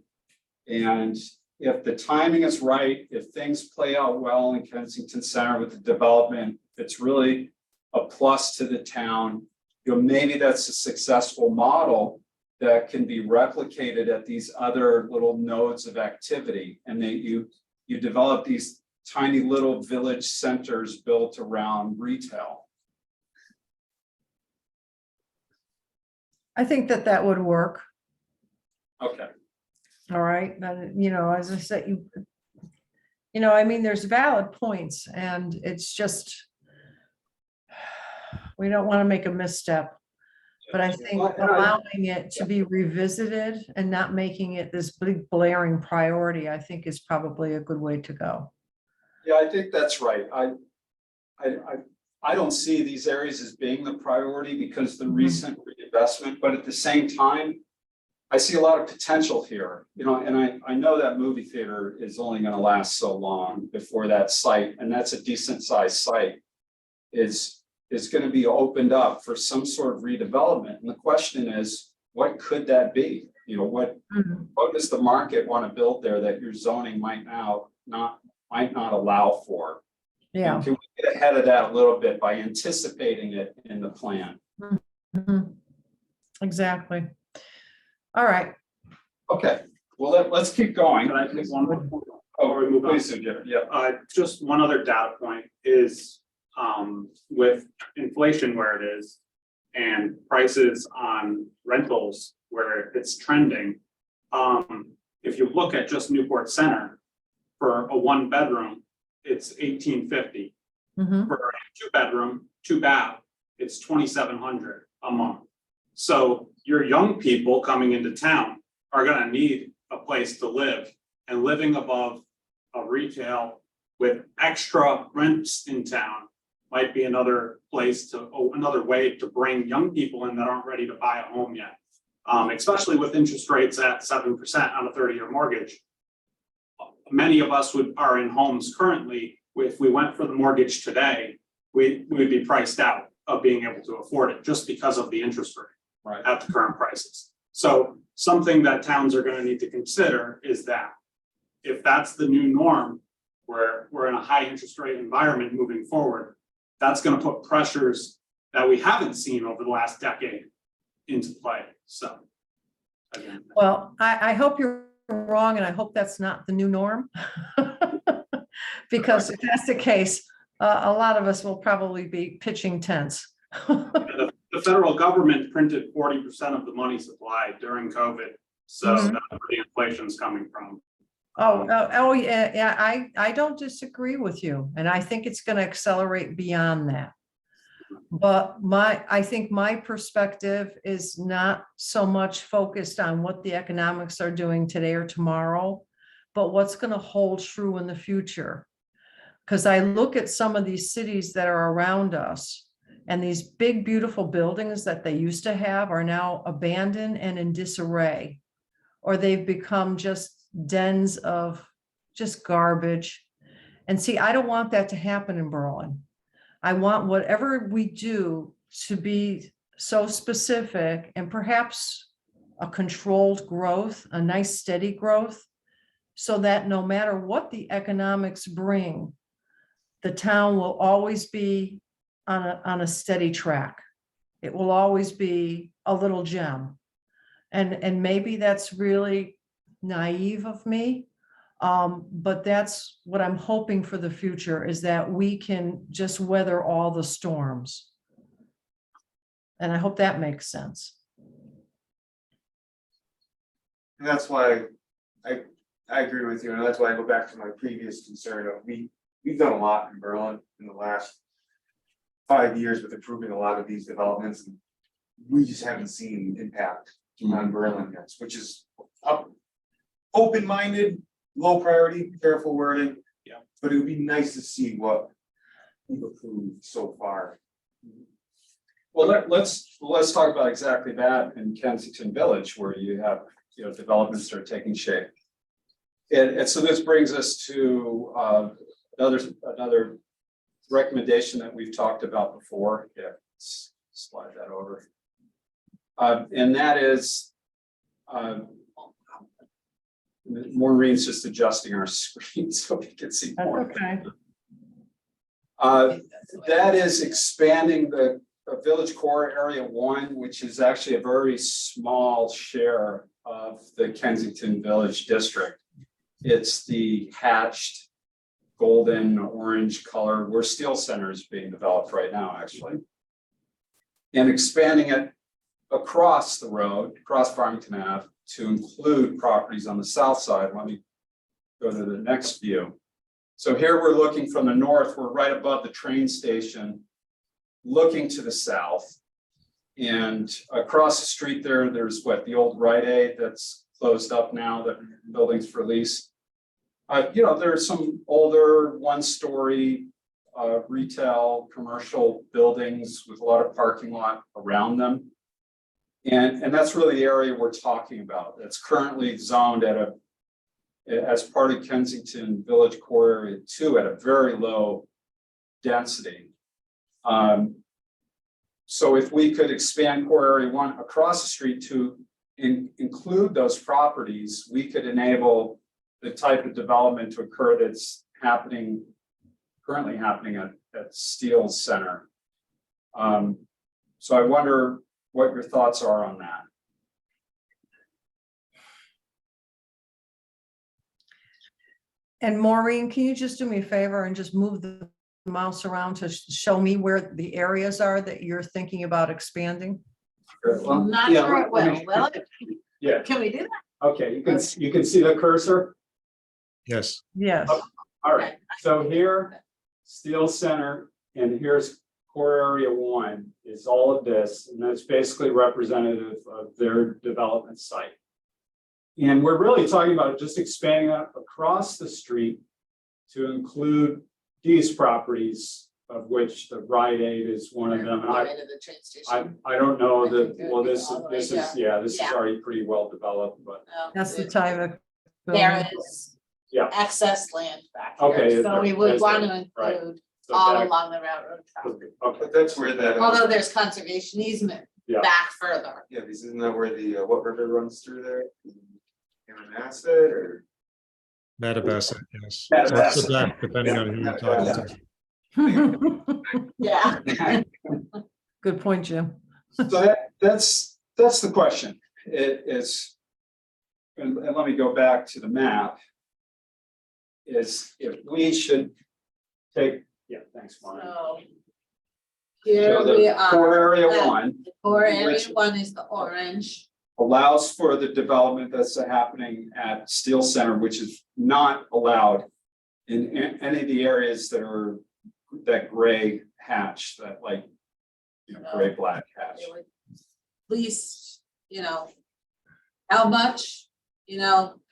and if the timing is right, if things play out well in Kensington Center with the development, it's really a plus to the town. Maybe that's a successful model that can be replicated at these other little nodes of activity, and that you develop these tiny little village centers built around retail. I think that would work. Okay. All right, as I said, I mean, there's valid points, and it's just, we don't want to make a misstep. But I think Well, and allowing it to be revisited and not making it this big blaring priority, I think is probably a good way to go. Yeah, I think that's right. I don't see these areas as being the priority because the recent reinvestment, but at the same time, I see a lot of potential here, and I know that movie theater is only going to last so long before that site, and that's a decent sized site, is going to be opened up for some sort of redevelopment. And the question is, what could that be? What does the market want to build there that your zoning might not allow for? Yeah. And can we get ahead of that a little bit by anticipating it in the plan? Mhm. Exactly. All right. Okay, well, let's keep going. Can I take one more point? Oh, we move on? please do, Jim. Yeah. Just one other data point is, with inflation where it is and prices on rentals where it's trending. If you look at just Newport Center, for a 1-bedroom, it's $1,850. Mhm. For a 2-bedroom, 2-bath, it's $2,700 a month. So your young people coming into town are gonna need a place to live, and living above a retail with extra rents in town might be another way to bring young people in that aren't ready to buy a home yet. Especially with interest rates at 7% on a 30-year mortgage. Many of us are in homes currently. If we went for the mortgage today, we would be priced out of being able to afford it just because of the interest rate. Right. At the current prices. So something that towns are gonna need to consider is that if that's the new norm, where we're in a high interest rate environment moving forward, that's gonna put pressures that we haven't seen over the last decade into play, so. Again, Well, I hope you're wrong, and I hope that's not the new norm. Because if that's the case, a lot of us will probably be pitching tents. the federal government printed 40% of the money supply during COVID, so Mhm. that's where the inflation's coming from. Yeah, I don't disagree with you, and I think it's gonna accelerate beyond that. But I think my perspective is not so much focused on what the economics are doing today or tomorrow, but what's gonna hold true in the future. Because I look at some of these cities that are around us, And these big, beautiful buildings that they used to have are now abandoned and in disarray. Or they've become just dens of just garbage. And see, I don't want that to happen in Berlin. I want whatever we do to be so specific and perhaps a controlled growth, a nice steady growth, so that no matter what the economics bring, the town will always be on a steady track. It will always be a little gem. And maybe that's really naive of me. But that's what I'm hoping for the future, is that we can just weather all the storms. And I hope that makes sense. And that's why I agree with you, and that's why I go back to my previous concern of we've done a lot in Berlin in the last 5 years with improving a lot of these developments. And we just haven't seen impact on Berlin yet, which is up, open-minded, low priority, careful wording. Yeah. But it would be nice to see what we've approved so far. Well, let's talk about exactly that in Kensington Village, where you have, developments that are taking shape. And so this brings us to another recommendation that we've talked about before. Yeah, let's slide that over. And that is, Maureen's just adjusting our screen so we can see more. Okay. That is expanding the Village Core Area 1, which is actually a very small share of the Kensington Village District. It's the hatched golden orange color, where Steel Center is being developed right now, actually. And expanding it across the road, across Farmington Ave, to include properties on the south side. Let me go to the next view. So here we're looking from the north, we're right above the train station, looking to the south. And across the street there's the old Rite Aid that's closed up now, the building's for lease. There's some older one-story retail, commercial buildings with a lot of parking lot around them. And that's really the area we're talking about. It's currently zoned as part of Kensington Village Core Area 2 at a very low density. So if we could expand Core Area 1 across the street to include those properties, we could enable the type of development to occur that's currently happening at Steel Center. So I wonder what your thoughts are on that. And Maureen, can you just do me a favor and just move the mouse around to show me where the areas are that you're thinking about expanding? I'm not Yeah, sure it let will. me- Will it? Yeah, Can we do that? okay, you can see the cursor. Yes. Yes. All right, so here, Steel Center, and here's Core Area 1 is all of this, and that's basically representative of their development site. And we're really talking about just expanding that across the street to include these properties, of which the Rite Aid is one of them. And Right into the train station. I don't know I that, think that well, would be this all the way is, down. this is Yeah. already pretty well developed, but. No, That's the it- type of. There is Yeah. excess land back Okay, here, so we would is want there? to Right. include So all that- along the railroad track. Okay, But that's where that. Although there's conservation easement Yeah. back further. Yeah, this isn't that where the, what river runs through there? Ammonasset or? Mattabesset, yes. Mattabesset. So that, depending on who you're talking to. Yeah. Good point, Jim. So that's the question. It is, and let me go back to the map. Is if we should take, yeah, thanks, Mark. So here So we the Core are. Area Uh, 1 Core area which- 1 is the orange. allows for the development that's happening at Steel Center, which is not allowed in any of the areas that are that gray hatch, that gray black hatch. They would lease, how much,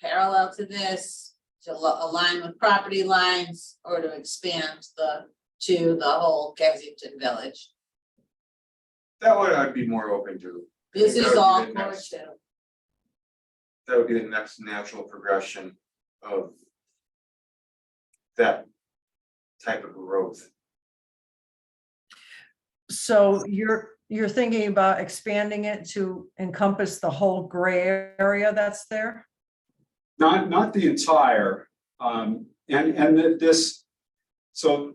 parallel to this, to align with property lines or to expand to the whole Kensington Village. That one I'd be more open to. This That is would be all the core next- two. That would be the next natural progression of that type of growth. So you're thinking about expanding it to encompass the whole gray area that's there? Not the entire, this, so.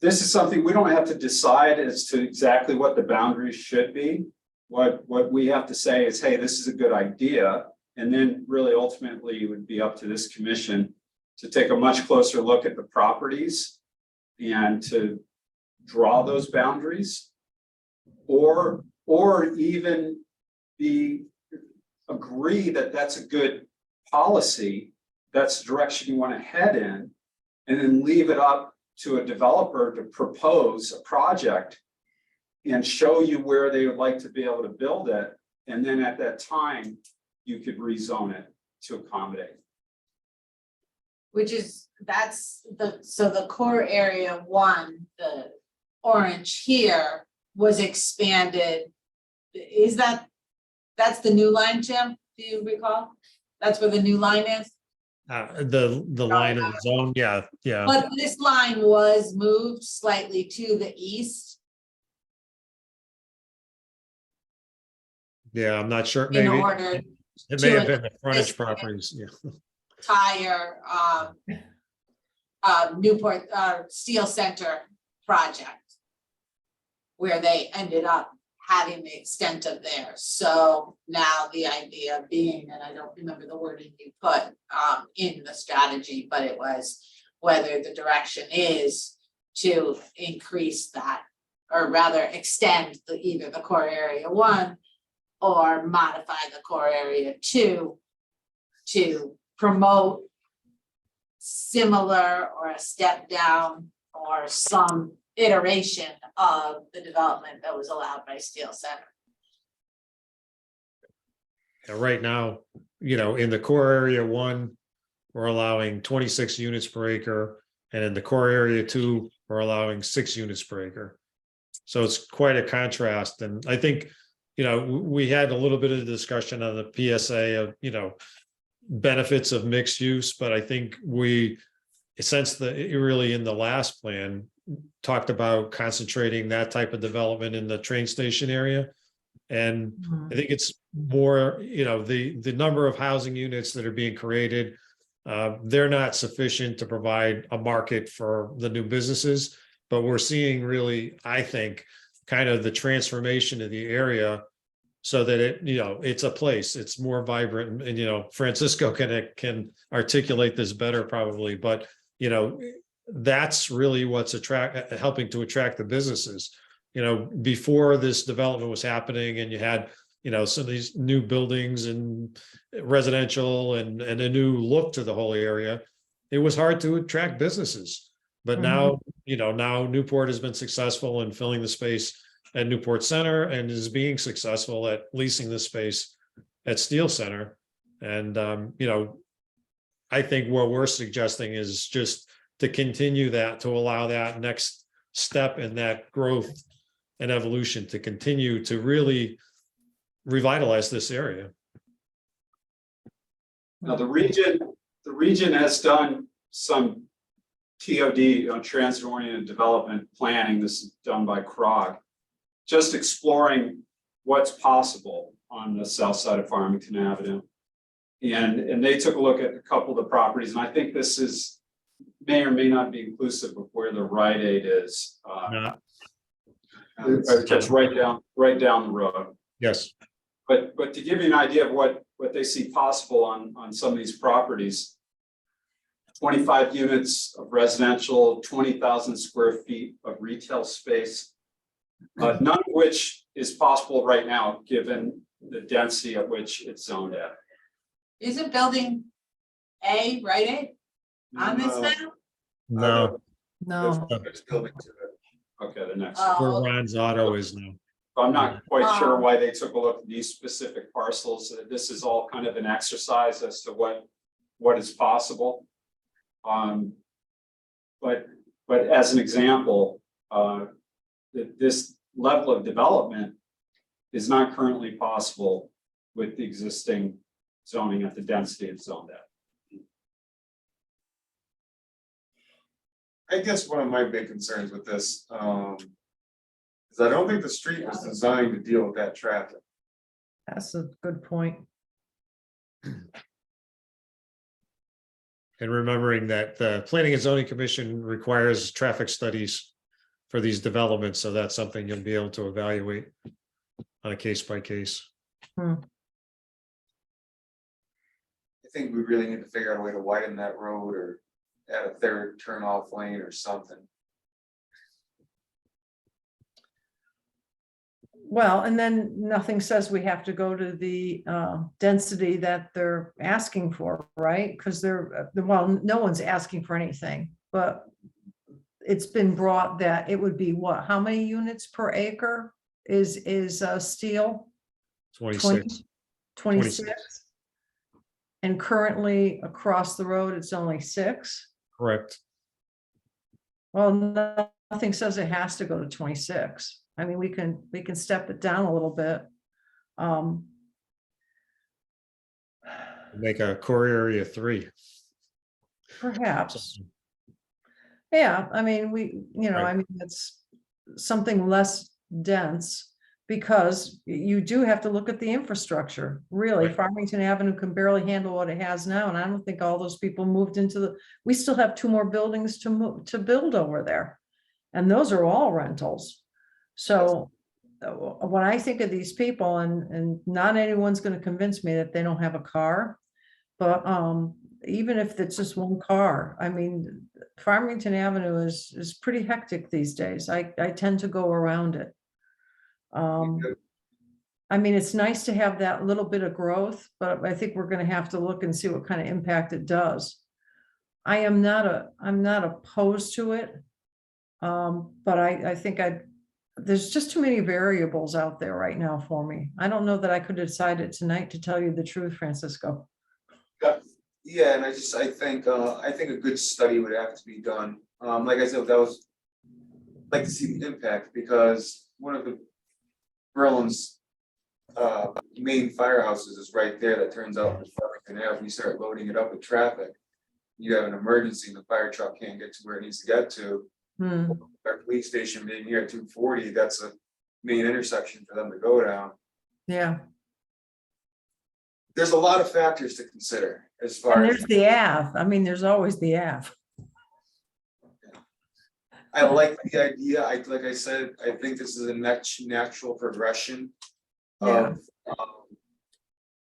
This is something we don't have to decide as to exactly what the boundaries should be. What we have to say is, hey, this is a good idea. And then really ultimately it would be up to this commission to take a much closer look at the properties and to draw those boundaries. Or even agree that that's a good policy, that's the direction you want to head in, and then leave it up to a developer to propose a project and show you where they would like to be able to build it. And then at that time, you could rezone it to accommodate. Which is, so the core area one, the orange here was expanded. That's the new line, Jim? Do you recall? That's where the new line is? The line of the zone, yeah. But this line was moved slightly to the east Yeah, I'm not sure, in maybe, order it may to have been the frontage this- properties, yeah. tire, Newport, Steel Center project. Where they ended up having the extent of theirs. So now the idea being, and I don't remember the wording you put in the strategy, but it was whether the direction is to increase that, or rather extend either the core area one or modify the core area two to promote similar or a step down or some iteration of the development that was allowed by Steel Center. And right now, in the core area one, we're allowing 26 units per acre. And in the core area two, we're allowing 6 units per acre. So it's quite a contrast. And I think, we had a little bit of discussion on the PSA of, benefits of mixed use, but I think we since really in the last plan talked about concentrating that type of development in the train station area. And I think it's more, the number of housing units that are being created, they're not sufficient to provide a market for the new businesses, but we're seeing really, I think, kind of the transformation of the area so that it's a place, it's more vibrant, and Francisco can articulate this better probably, but that's really what's helping to attract the businesses. Before this development was happening and you had, some of these new buildings and residential and a new look to the whole area, it was hard to attract businesses. But now, now Newport has been successful in filling the space at Newport Center and is being successful at leasing the space at Steel Center. And, I think what we're suggesting is just to continue that, to allow that next step in that growth and evolution to continue to really revitalize this area. Now, the region has done some TOD, transit-oriented development planning. This is done by CROG, just exploring what's possible on the south side of Farmington Avenue. And they took a look at a couple of the properties, and I think this may or may not be inclusive of where the Rite Aid is. It's right down the road. Yes. But to give you an idea of what they see possible on some of these properties, 25 units of residential, 20,000 square feet of retail space, none of which is possible right now, given the density at which it's zoned at. Isn't building A, Rite Aid on this No. map? No, No, There's building to it. Okay, the next. where Oh, Ron's Auto is now. I'm not quite sure Oh. why they took a look at these specific parcels. This is all kind of an exercise as to what is possible. But as an example, this level of development is not currently possible with the existing zoning at the density it's zoned at. I guess one of my big concerns with this, is I don't think the street was designed to deal with that traffic. That's a good point. And remembering that the Planning and Zoning Commission requires traffic studies for these developments, so that's something you'll be able to evaluate on a case by case. I think we really need to figure out a way to widen that road or add a third turn off lane or something. Well, and then nothing says we have to go to the density that they're asking for, right? Because well, no one's asking for anything, but it's been brought that it would be what, how many units per acre is steel? 26. 26. And currently across the road, it's only 6. Correct. Well, nothing says it has to go to 26. I mean, we can step it down a little bit. Make a core area 3. Perhaps. Yeah, I mean, Right. I mean, it's something less dense because you do have to look at the infrastructure. Really, Right. Farmington Avenue can barely handle what it has now, and I don't think all those people moved into we still have 2 more buildings to build over there. And those are all rentals. So when I think of these people, and not anyone's going to convince me that they don't have a car, but even if it's just one car, I mean, Farmington Avenue is pretty hectic these days. I tend to go around it. I mean, it's nice to have that little bit of growth, but I think we're going to have to look and see what kind of impact it does. I'm not opposed to it. But I think there's just too many variables out there right now for me. I don't know that I could decide it tonight, to tell you the truth, Francisco. Yeah, and I think a good study would have to be done. Like I said, like to see the impact, because one of the Berlin's main firehouses is right there that turns out in Farmington Ave. You start loading it up with traffic, you have an emergency and the fire truck can't get to where it needs to get to. Our police station being here at 240, that's a main intersection for them to go down. Yeah, There's a lot of factors to consider as and far as, there's the Ave. I mean, there's always the Ave. I like the idea, like I said, I think this is a natural progression Yeah. of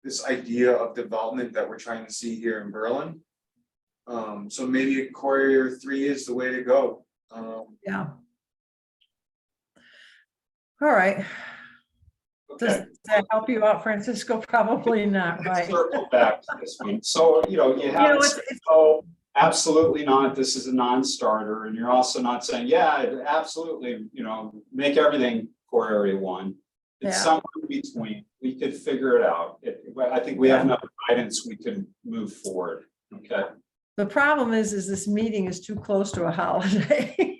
this idea of development that we're trying to see here in Berlin. So maybe a core area 3 is the way to go. Yeah. All right. Does Okay. that help you out, Francisco? Probably not, Let's right? circle back to this one. So, you have, it's so absolutely not, this is a non-starter, and you're also not saying, yeah, absolutely, make everything core area 1. It's Yeah. somewhere in between. We could figure it out. I think we have enough guidance, we can move forward. Okay. the problem is this meeting is too close to a holiday.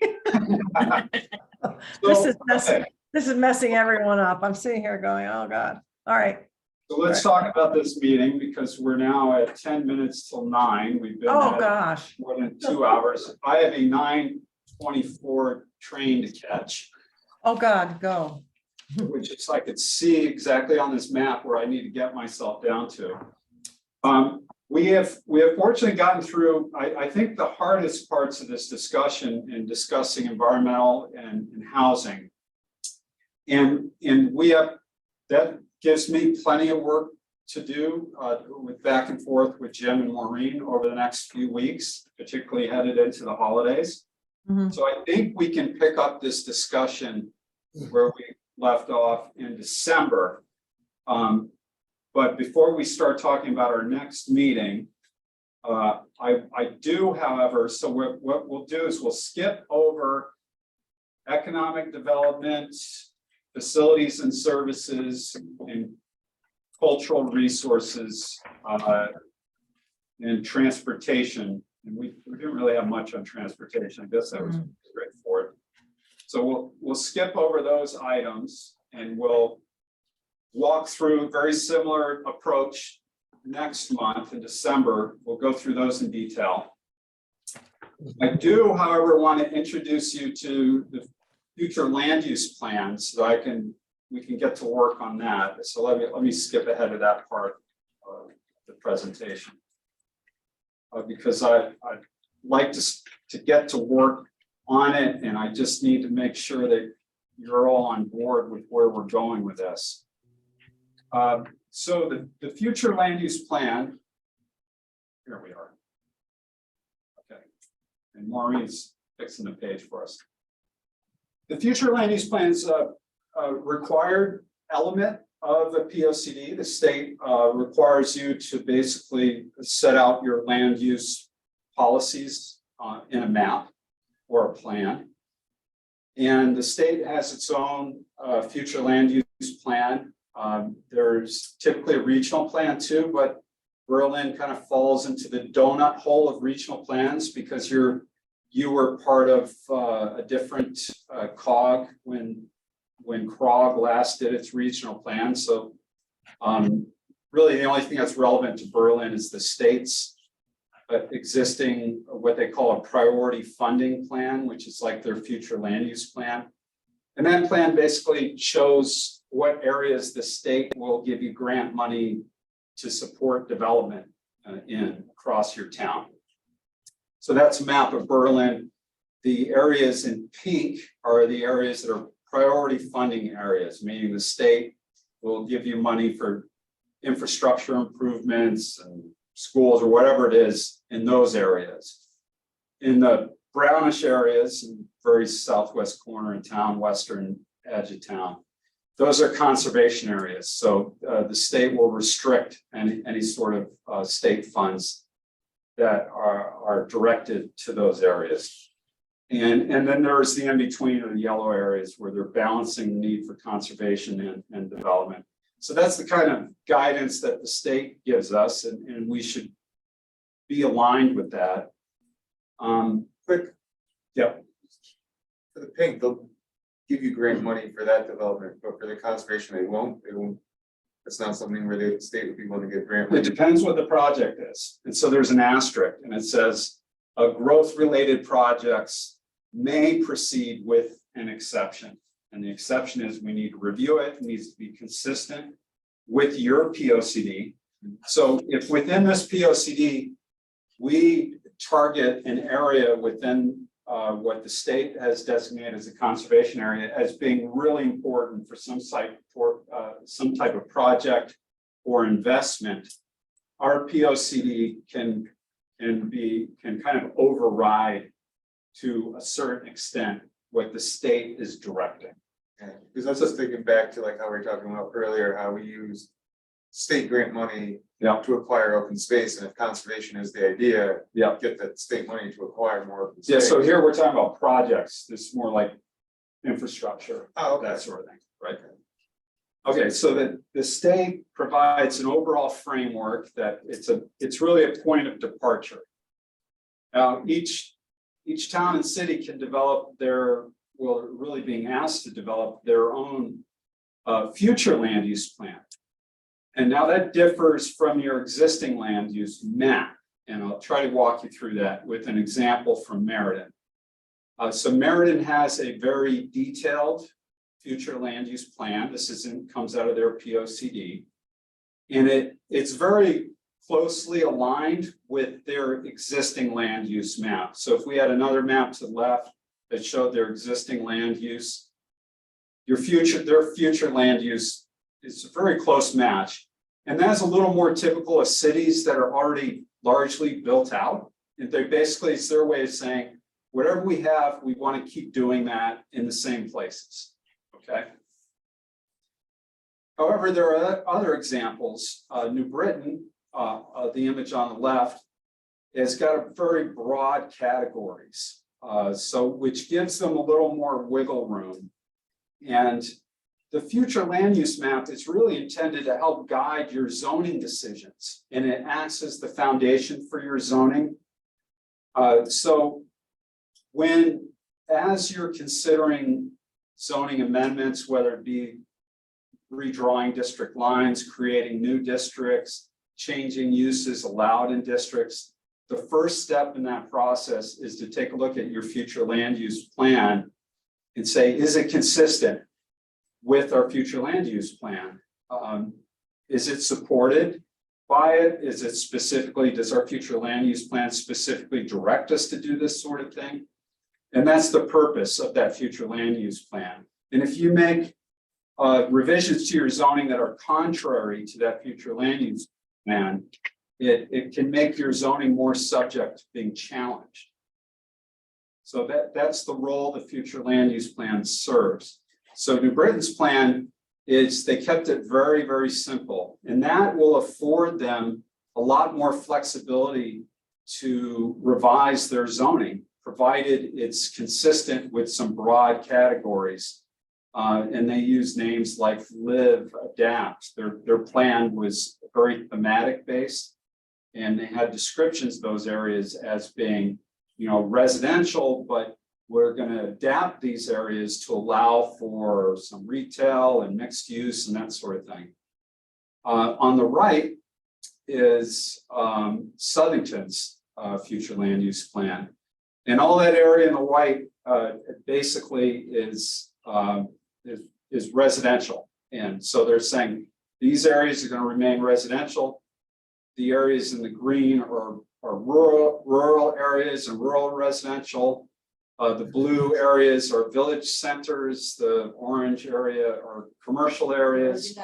This is messing everyone up. I'm sitting here going, oh God. All right. So let's talk about this meeting, because we're now at 10 minutes till 9. We've been Oh, at gosh. more than 2 hours. I have a 9:24 train to catch, Oh, God, go. which is I could see exactly on this map where I need to get myself down to. We have fortunately gotten through, I think, the hardest parts of this discussion in discussing environmental and housing. And that gives me plenty of work to do with back and forth with Jim and Maureen over the next few weeks, particularly headed into the holidays. Mhm. So I think we can pick up this discussion where we left off in December. But before we start talking about our next meeting, I do, however, so what we'll do is we'll skip over economic development, facilities and services, and cultural resources, and transportation. And we didn't really have much on transportation. I guess that was straightforward. So we'll skip over those items and we'll walk through a very similar approach next month in December. We'll go through those in detail. I do, however, want to introduce you to the future land use plan so that we can get to work on that. So let me skip ahead of that part of the presentation. Because I'd like to get to work on it, and I just need to make sure that you're all on board with where we're going with this. So the future land use plan, here we are. Okay, and Maureen's fixing the page for us. The future land use plan is a required element of the POCD. The state requires you to basically set out your land use policies in a map or a plan. And the state has its own future land use plan. There's typically a regional plan too, but Berlin kind of falls into the donut hole of regional plans because you were part of a different cog when CROG last did its regional plan. So really the only thing that's relevant to Berlin is the state's existing, what they call a priority funding plan, which is like their future land use plan. And that plan basically shows what areas the state will give you grant money to support development in across your town. So that's a map of Berlin. The areas in pink are the areas that are priority funding areas, meaning the state will give you money for infrastructure improvements and schools or whatever it is in those areas. In the brownish areas, in very southwest corner in town, western edge of town, those are conservation areas. So the state will restrict any sort of state funds that are directed to those areas. And then there's the in-between of the yellow areas where they're balancing the need for conservation and development. So that's the kind of guidance that the state gives us, and we should be aligned with that. Quick, Yeah, for the pink, they'll give you grant money for that development, but for the conservation, they won't. It's not something where the state would be willing to give grant it money. depends what the project is. And so there's an asterisk, and it says growth-related projects may proceed with an exception. And the exception is we need to review it. It needs to be consistent with your POCD. So if within this POCD, we target an area within what the state has designated as a conservation area as being really important for some type of project or investment, our POCD can kind of override to a certain extent what the state is directing. Yeah, because I was just thinking back to like how we were talking about earlier, how we use state grant money Yeah. to acquire open space, and if conservation is the idea, Yeah. get that state money to acquire more open Yeah, space. so here we're talking about projects. This is more like infrastructure, Oh, okay. that sort of thing, right? Okay, so the state provides an overall framework that it's really a point of departure. Now, each town and city can develop really being asked to develop their own future land use plan. And now that differs from your existing land use map. And I'll try to walk you through that with an example from Meriden. So Meriden has a very detailed future land use plan. This comes out of their POCD. And it's very closely aligned with their existing land use map. So if we had another map to the left that showed their existing land use, their future land use is a very close match. And that's a little more typical of cities that are already largely built out. And it's their way of saying, whatever we have, we want to keep doing that in the same places, okay? However, there are other examples. New Britain, the image on the left, has got a very broad categories, which gives them a little more wiggle room. And the future land use map is really intended to help guide your zoning decisions, and it acts as the foundation for your zoning. So when as you're considering zoning amendments, whether it be redrawing district lines, creating new districts, changing uses allowed in districts, the first step in that process is to take a look at your future land use plan and say, is it consistent with our future land use plan? Is it supported by it? Is it specifically, does our future land use plan specifically direct us to do this sort of thing? And that's the purpose of that future land use plan. And if you make revisions to your zoning that are contrary to that future land use plan, it can make your zoning more subject to being challenged. So that's the role the future land use plan serves. So New Britain's plan is they kept it very, very simple, and that will afford them a lot more flexibility to revise their zoning, provided it's consistent with some broad categories. And they use names like live, adapt. Their plan was very thematic based, and they had descriptions of those areas as being, residential, but we're going to adapt these areas to allow for some retail and mixed use and that sort of thing. On the right is Southington's future land use plan. And all that area in the white basically is residential. And so they're saying these areas are going to remain residential. The areas in the green are rural areas and rural residential. The blue areas are village centers. The orange area are commercial areas.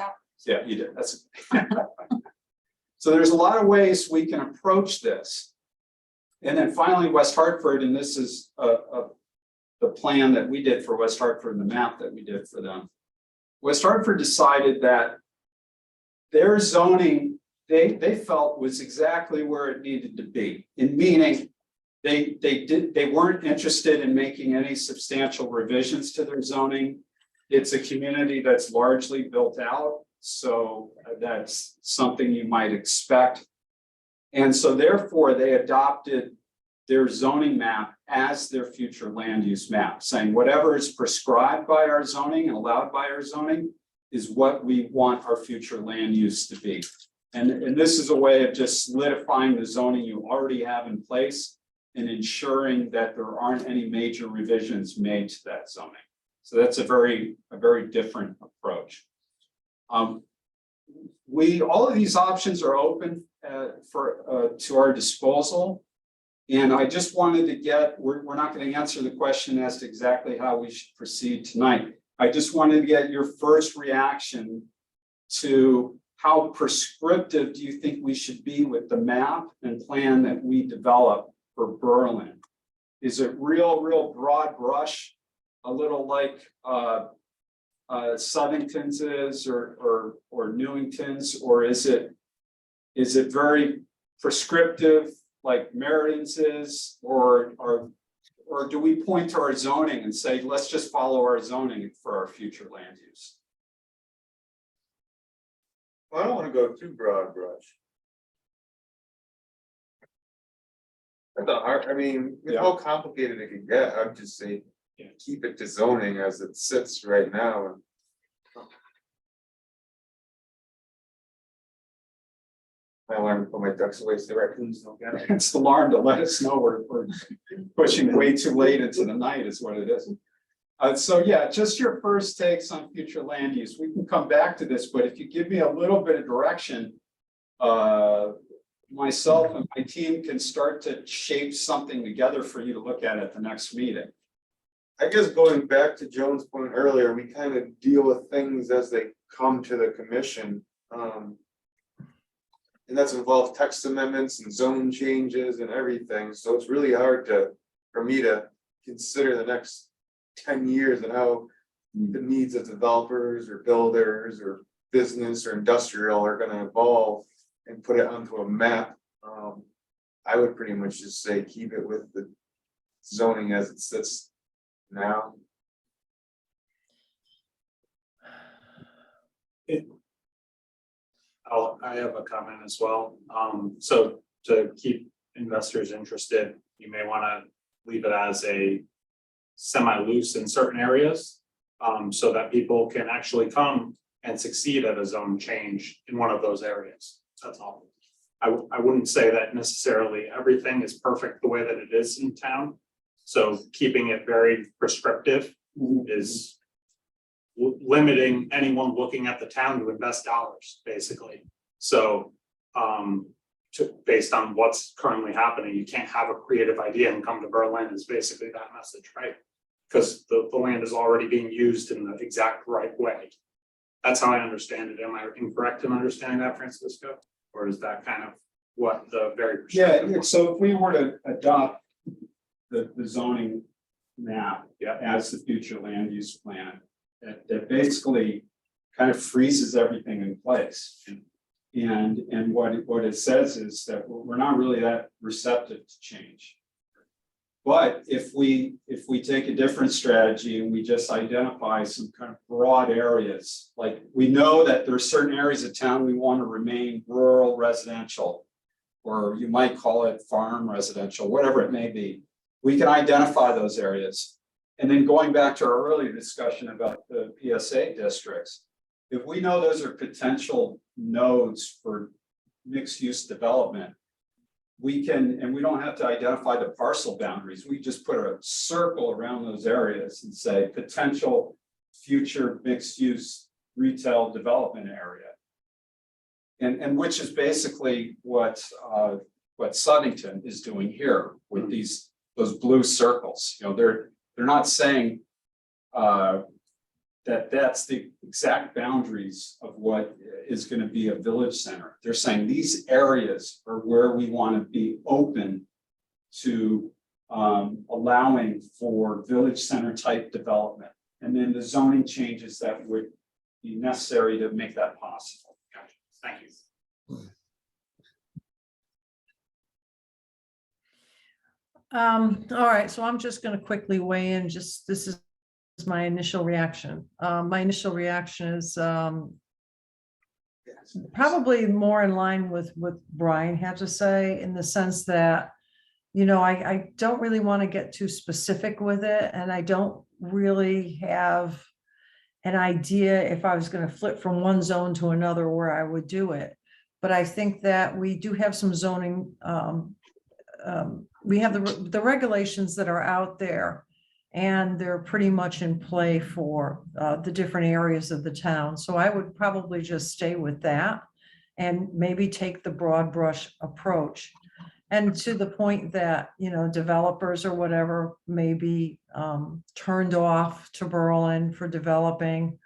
Yeah, you did. That's so there's a lot of ways we can approach this. And then finally, West Hartford, and this is the plan that we did for West Hartford and the map that we did for them. West Hartford decided that their zoning they felt was exactly where it needed to be, in meaning they weren't interested in making any substantial revisions to their zoning. It's a community that's largely built out, so that's something you might expect. And so therefore they adopted their zoning map as their future land use map, saying whatever is prescribed by our zoning and allowed by our zoning is what we want our future land use to be. And this is a way of just solidifying the zoning you already have in place and ensuring that there aren't any major revisions made to that zoning. So that's a very different approach. All of these options are open to our disposal. And I just wanted to get, we're not going to answer the question as to exactly how we should proceed tonight. I just wanted to get your first reaction to how prescriptive do you think we should be with the map and plan that we develop for Berlin? Is it real broad brush, a little like Southington's is or Newington's, or is it very prescriptive like Meriden is, or do we point to our zoning and say, let's just follow our zoning for our future land use? I don't want to go too broad brush. That's not hard. I mean, with how complicated it can get, I'd just say keep it to zoning as it sits right now. I learned to put my ducks away so the raccoons don't get it. It's the alarm to let us know we're pushing way too late into the night is what it is. So yeah, just your first takes on future land use. We can come back to this, but if you give me a little bit of direction, myself and my team can start to shape something together for you to look at the next meeting. I guess going back to Joan's point earlier, we kind of deal with things as they come to the commission. And that's involved text amendments and zone changes and everything. So it's really hard for me to consider the next 10 years and how the needs of developers or builders or business or industrial are going to evolve and put it onto a map. I would pretty much just say keep it with the zoning as it sits now. I have a comment as well. So to keep investors interested, you may want to leave it as a semi-loose in certain areas. So that people can actually come and succeed at a zone change in one of those areas. That's all. I wouldn't say that necessarily everything is perfect the way that it is in town. So keeping it very prescriptive is limiting anyone looking at the town to invest dollars, basically. So based on what's currently happening, you can't have a creative idea and come to Berlin is basically that message, right? Because the land is already being used in the exact right way. That's how I understand it. Am I incorrect in understanding that, Francisco? Or is that kind of what the very? Yeah, so if we were to adopt the zoning map as the future land use plan, that basically kind of freezes everything in place. And what it says is that we're not really that receptive to change. But if we take a different strategy and we just identify some kind of broad areas, like we know that there are certain areas of town we want to remain rural residential, or you might call it farm residential, whatever it may be. We can identify those areas. And then going back to our earlier discussion about the PSA districts, if we know those are potential nodes for mixed use development, we can, and we don't have to identify the parcel boundaries. We just put a circle around those areas and say potential future mixed use retail development area. And which is basically what Southington is doing here with those blue circles. You know, they're not saying that that's the exact boundaries of what is going to be a village center. They're saying these areas are where we want to be open to allowing for village center type development. And then the zoning changes that would be necessary to make that possible. Gotcha. Thank you. All right, so I'm just gonna quickly weigh in, just, this is my initial reaction. My initial reaction is probably more in line with what Brian had to say, in the sense that, you know, I don't really want to get too specific with it, and I don't really have an idea if I was going to flip from one zone to another where I would do it. But I think that we do have some zoning, we have the regulations that are out there, and they're pretty much in play for the different areas of the town. So I would probably just stay with that and maybe take the broad brush approach. And to the point that, you know, developers or whatever may be turned off to Berlin for developing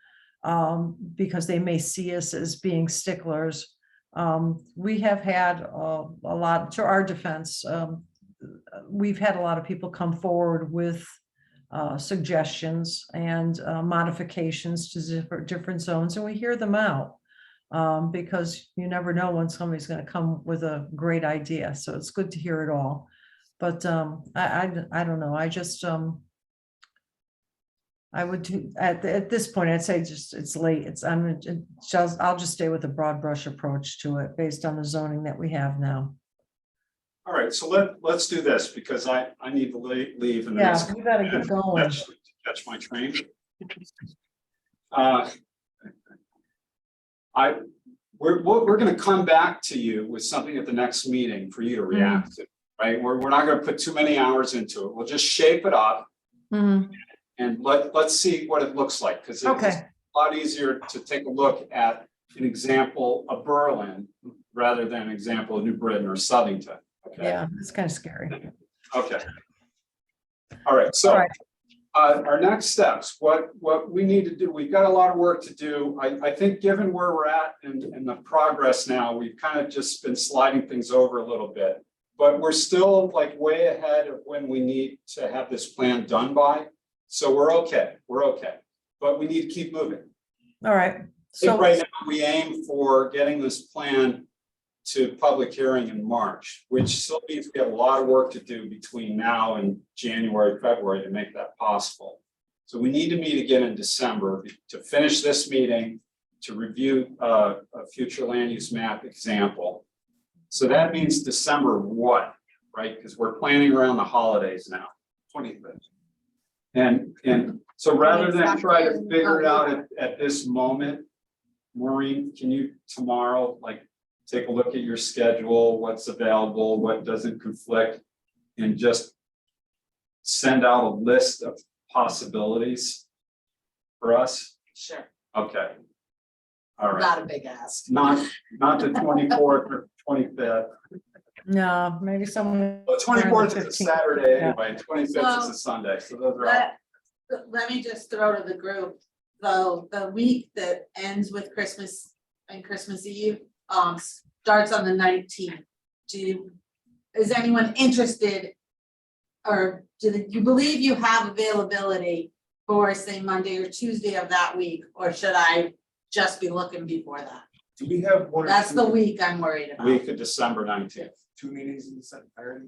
because they may see us as being sticklers. We have had a lot, to our defense, we've had a lot of people come forward with suggestions and modifications to different zones, and we hear them out because you never know when somebody's going to come with a great idea. So it's good to hear it all. But I don't know. I just I would do at this point. I'd say just it's late. I'll just stay with a broad brush approach to it based on the zoning that we have now. All right, so let's do this, because I need to leave in the Yeah, next. we gotta get going. Catch my train. We're gonna come back to you with something at the next meeting for you to react to, right? We're not gonna put too many hours into it. We'll just shape it up and let's see what it looks like, because it's a lot easier to take a look at an example of Berlin rather than an example of New Britain or Southington. Okay. Yeah, it's kind of scary. Okay. All right, so our next steps, what we need to do, we've got a lot of work to do. I think given where we're at and the progress now, we've kind of just been sliding things over a little bit, but we're still like way ahead of when we need to have this plan done by. So we're okay, but we need to keep moving. All right. So right now we aim for getting this plan to public hearing in March, which still means we have a lot of work to do between now and January, February to make that possible. So we need to meet again in December to finish this meeting, to review a future land use map example. So that means December what, right? Because we're planning around the holidays now, 25th. And so rather than try to figure it out at this moment, Maureen, can you tomorrow, like, take a look at your schedule, what's available, what doesn't conflict, and just send out a list of possibilities for us? Sure, Okay. All right, not a big ask. not the 24th or 25th. No, maybe someone. Well, 24th is a 15th. Saturday Yeah. anyway, 25th is a Sunday, so those are all. Let me just throw to the group, though, the week that ends with Christmas and Christmas Eve, starts on the 19th. Is anyone interested? Or do you believe you have availability for, say, Monday or Tuesday of that week, or should I just be looking before that? Do we have one? or That's the two- week I'm worried about. Week of December 19th. Two meetings in the entirety?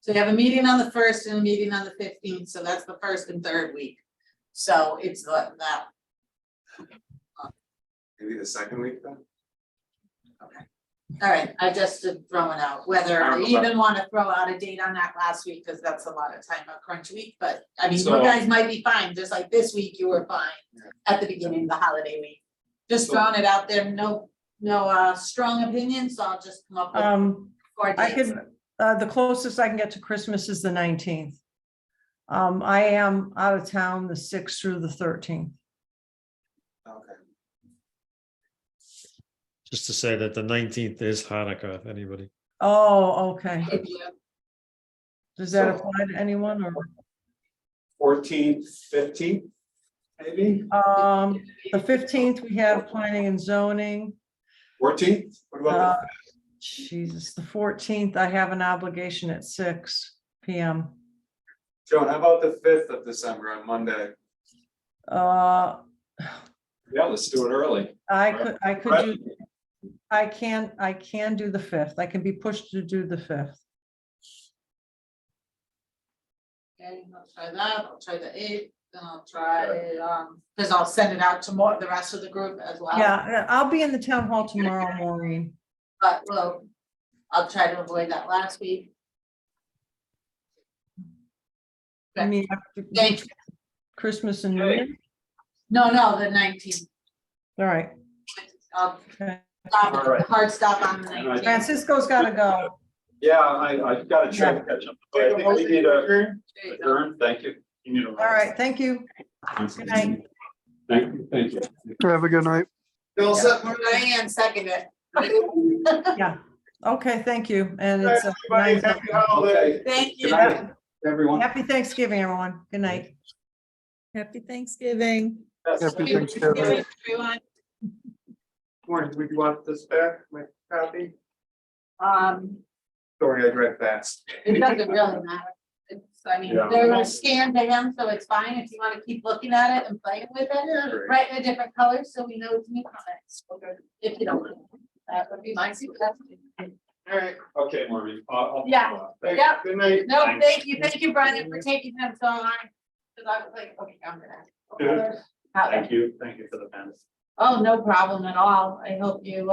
So you have a meeting on the 1st and a meeting on the 15th, so that's the first and third week. So it's that, Maybe the second week then? all right, I just throwing out, whether I even want to throw out a date on that last week, because that's a lot of time, a crunch week, but I mean, you So- guys might be fine, just like this week you were fine at the beginning of the holiday week. Just So- throwing it out there, no strong opinions, so I'll just come up with four I dates. could, the closest I can get to Christmas is the 19th. I am out of town the 6th through the 13th. Okay. Just to say that the 19th is Hanukkah, if anybody. Oh, okay. If you- Does that So- apply to anyone or? 14th, 15th, maybe? The 15th, we have planning and zoning. 14th? What about Jesus, the 14th, I have an obligation at 6 PM. Joan, how about the 5th of December on Monday? Uh, Yeah, let's do it early. I could do, I can do the 5th. I can be pushed to do the 5th. Okay, I'll try that, I'll try the 8th, then I'll try, because I'll send it out to more, the rest of the group as well. Yeah, I'll be in the town hall tomorrow, Maureen. But well, I'll try to avoid that last week. I mean, after Thank you. Christmas and New Year. No, the 19th. All right. I'll Okay. stop, All right. hard stop on the And I- 19th. Francisco's got to go. Yeah, I gotta try to catch up. But I think we need a adjourn, thank you. You need a- All right, thank you. Good night. Thank you. Have a good night. Bill, Diane second it. Yeah. Okay, thank you. And it's Everybody, happy holiday. Thank you. Good night, everyone. happy Thanksgiving, everyone. Good night. Happy Thanksgiving. Happy Thanksgiving. Everyone. Warren, do you want this back, my copy? It Sorry, I read fast. doesn't really matter. I mean, Yeah. they're scanned to him, so it's fine if you want to keep looking at it and playing with it. Great. Write in a different color so we know it's new comments. If you don't, want. That would be my suggestion. All right. Okay, Maureen. Yeah. Thanks. Yeah. Good night. No, Thanks. thank you, Brian, for taking them so long. Cause I was like, okay, I'm gonna. Thank you for the pen. Oh, no problem at all. I hope you,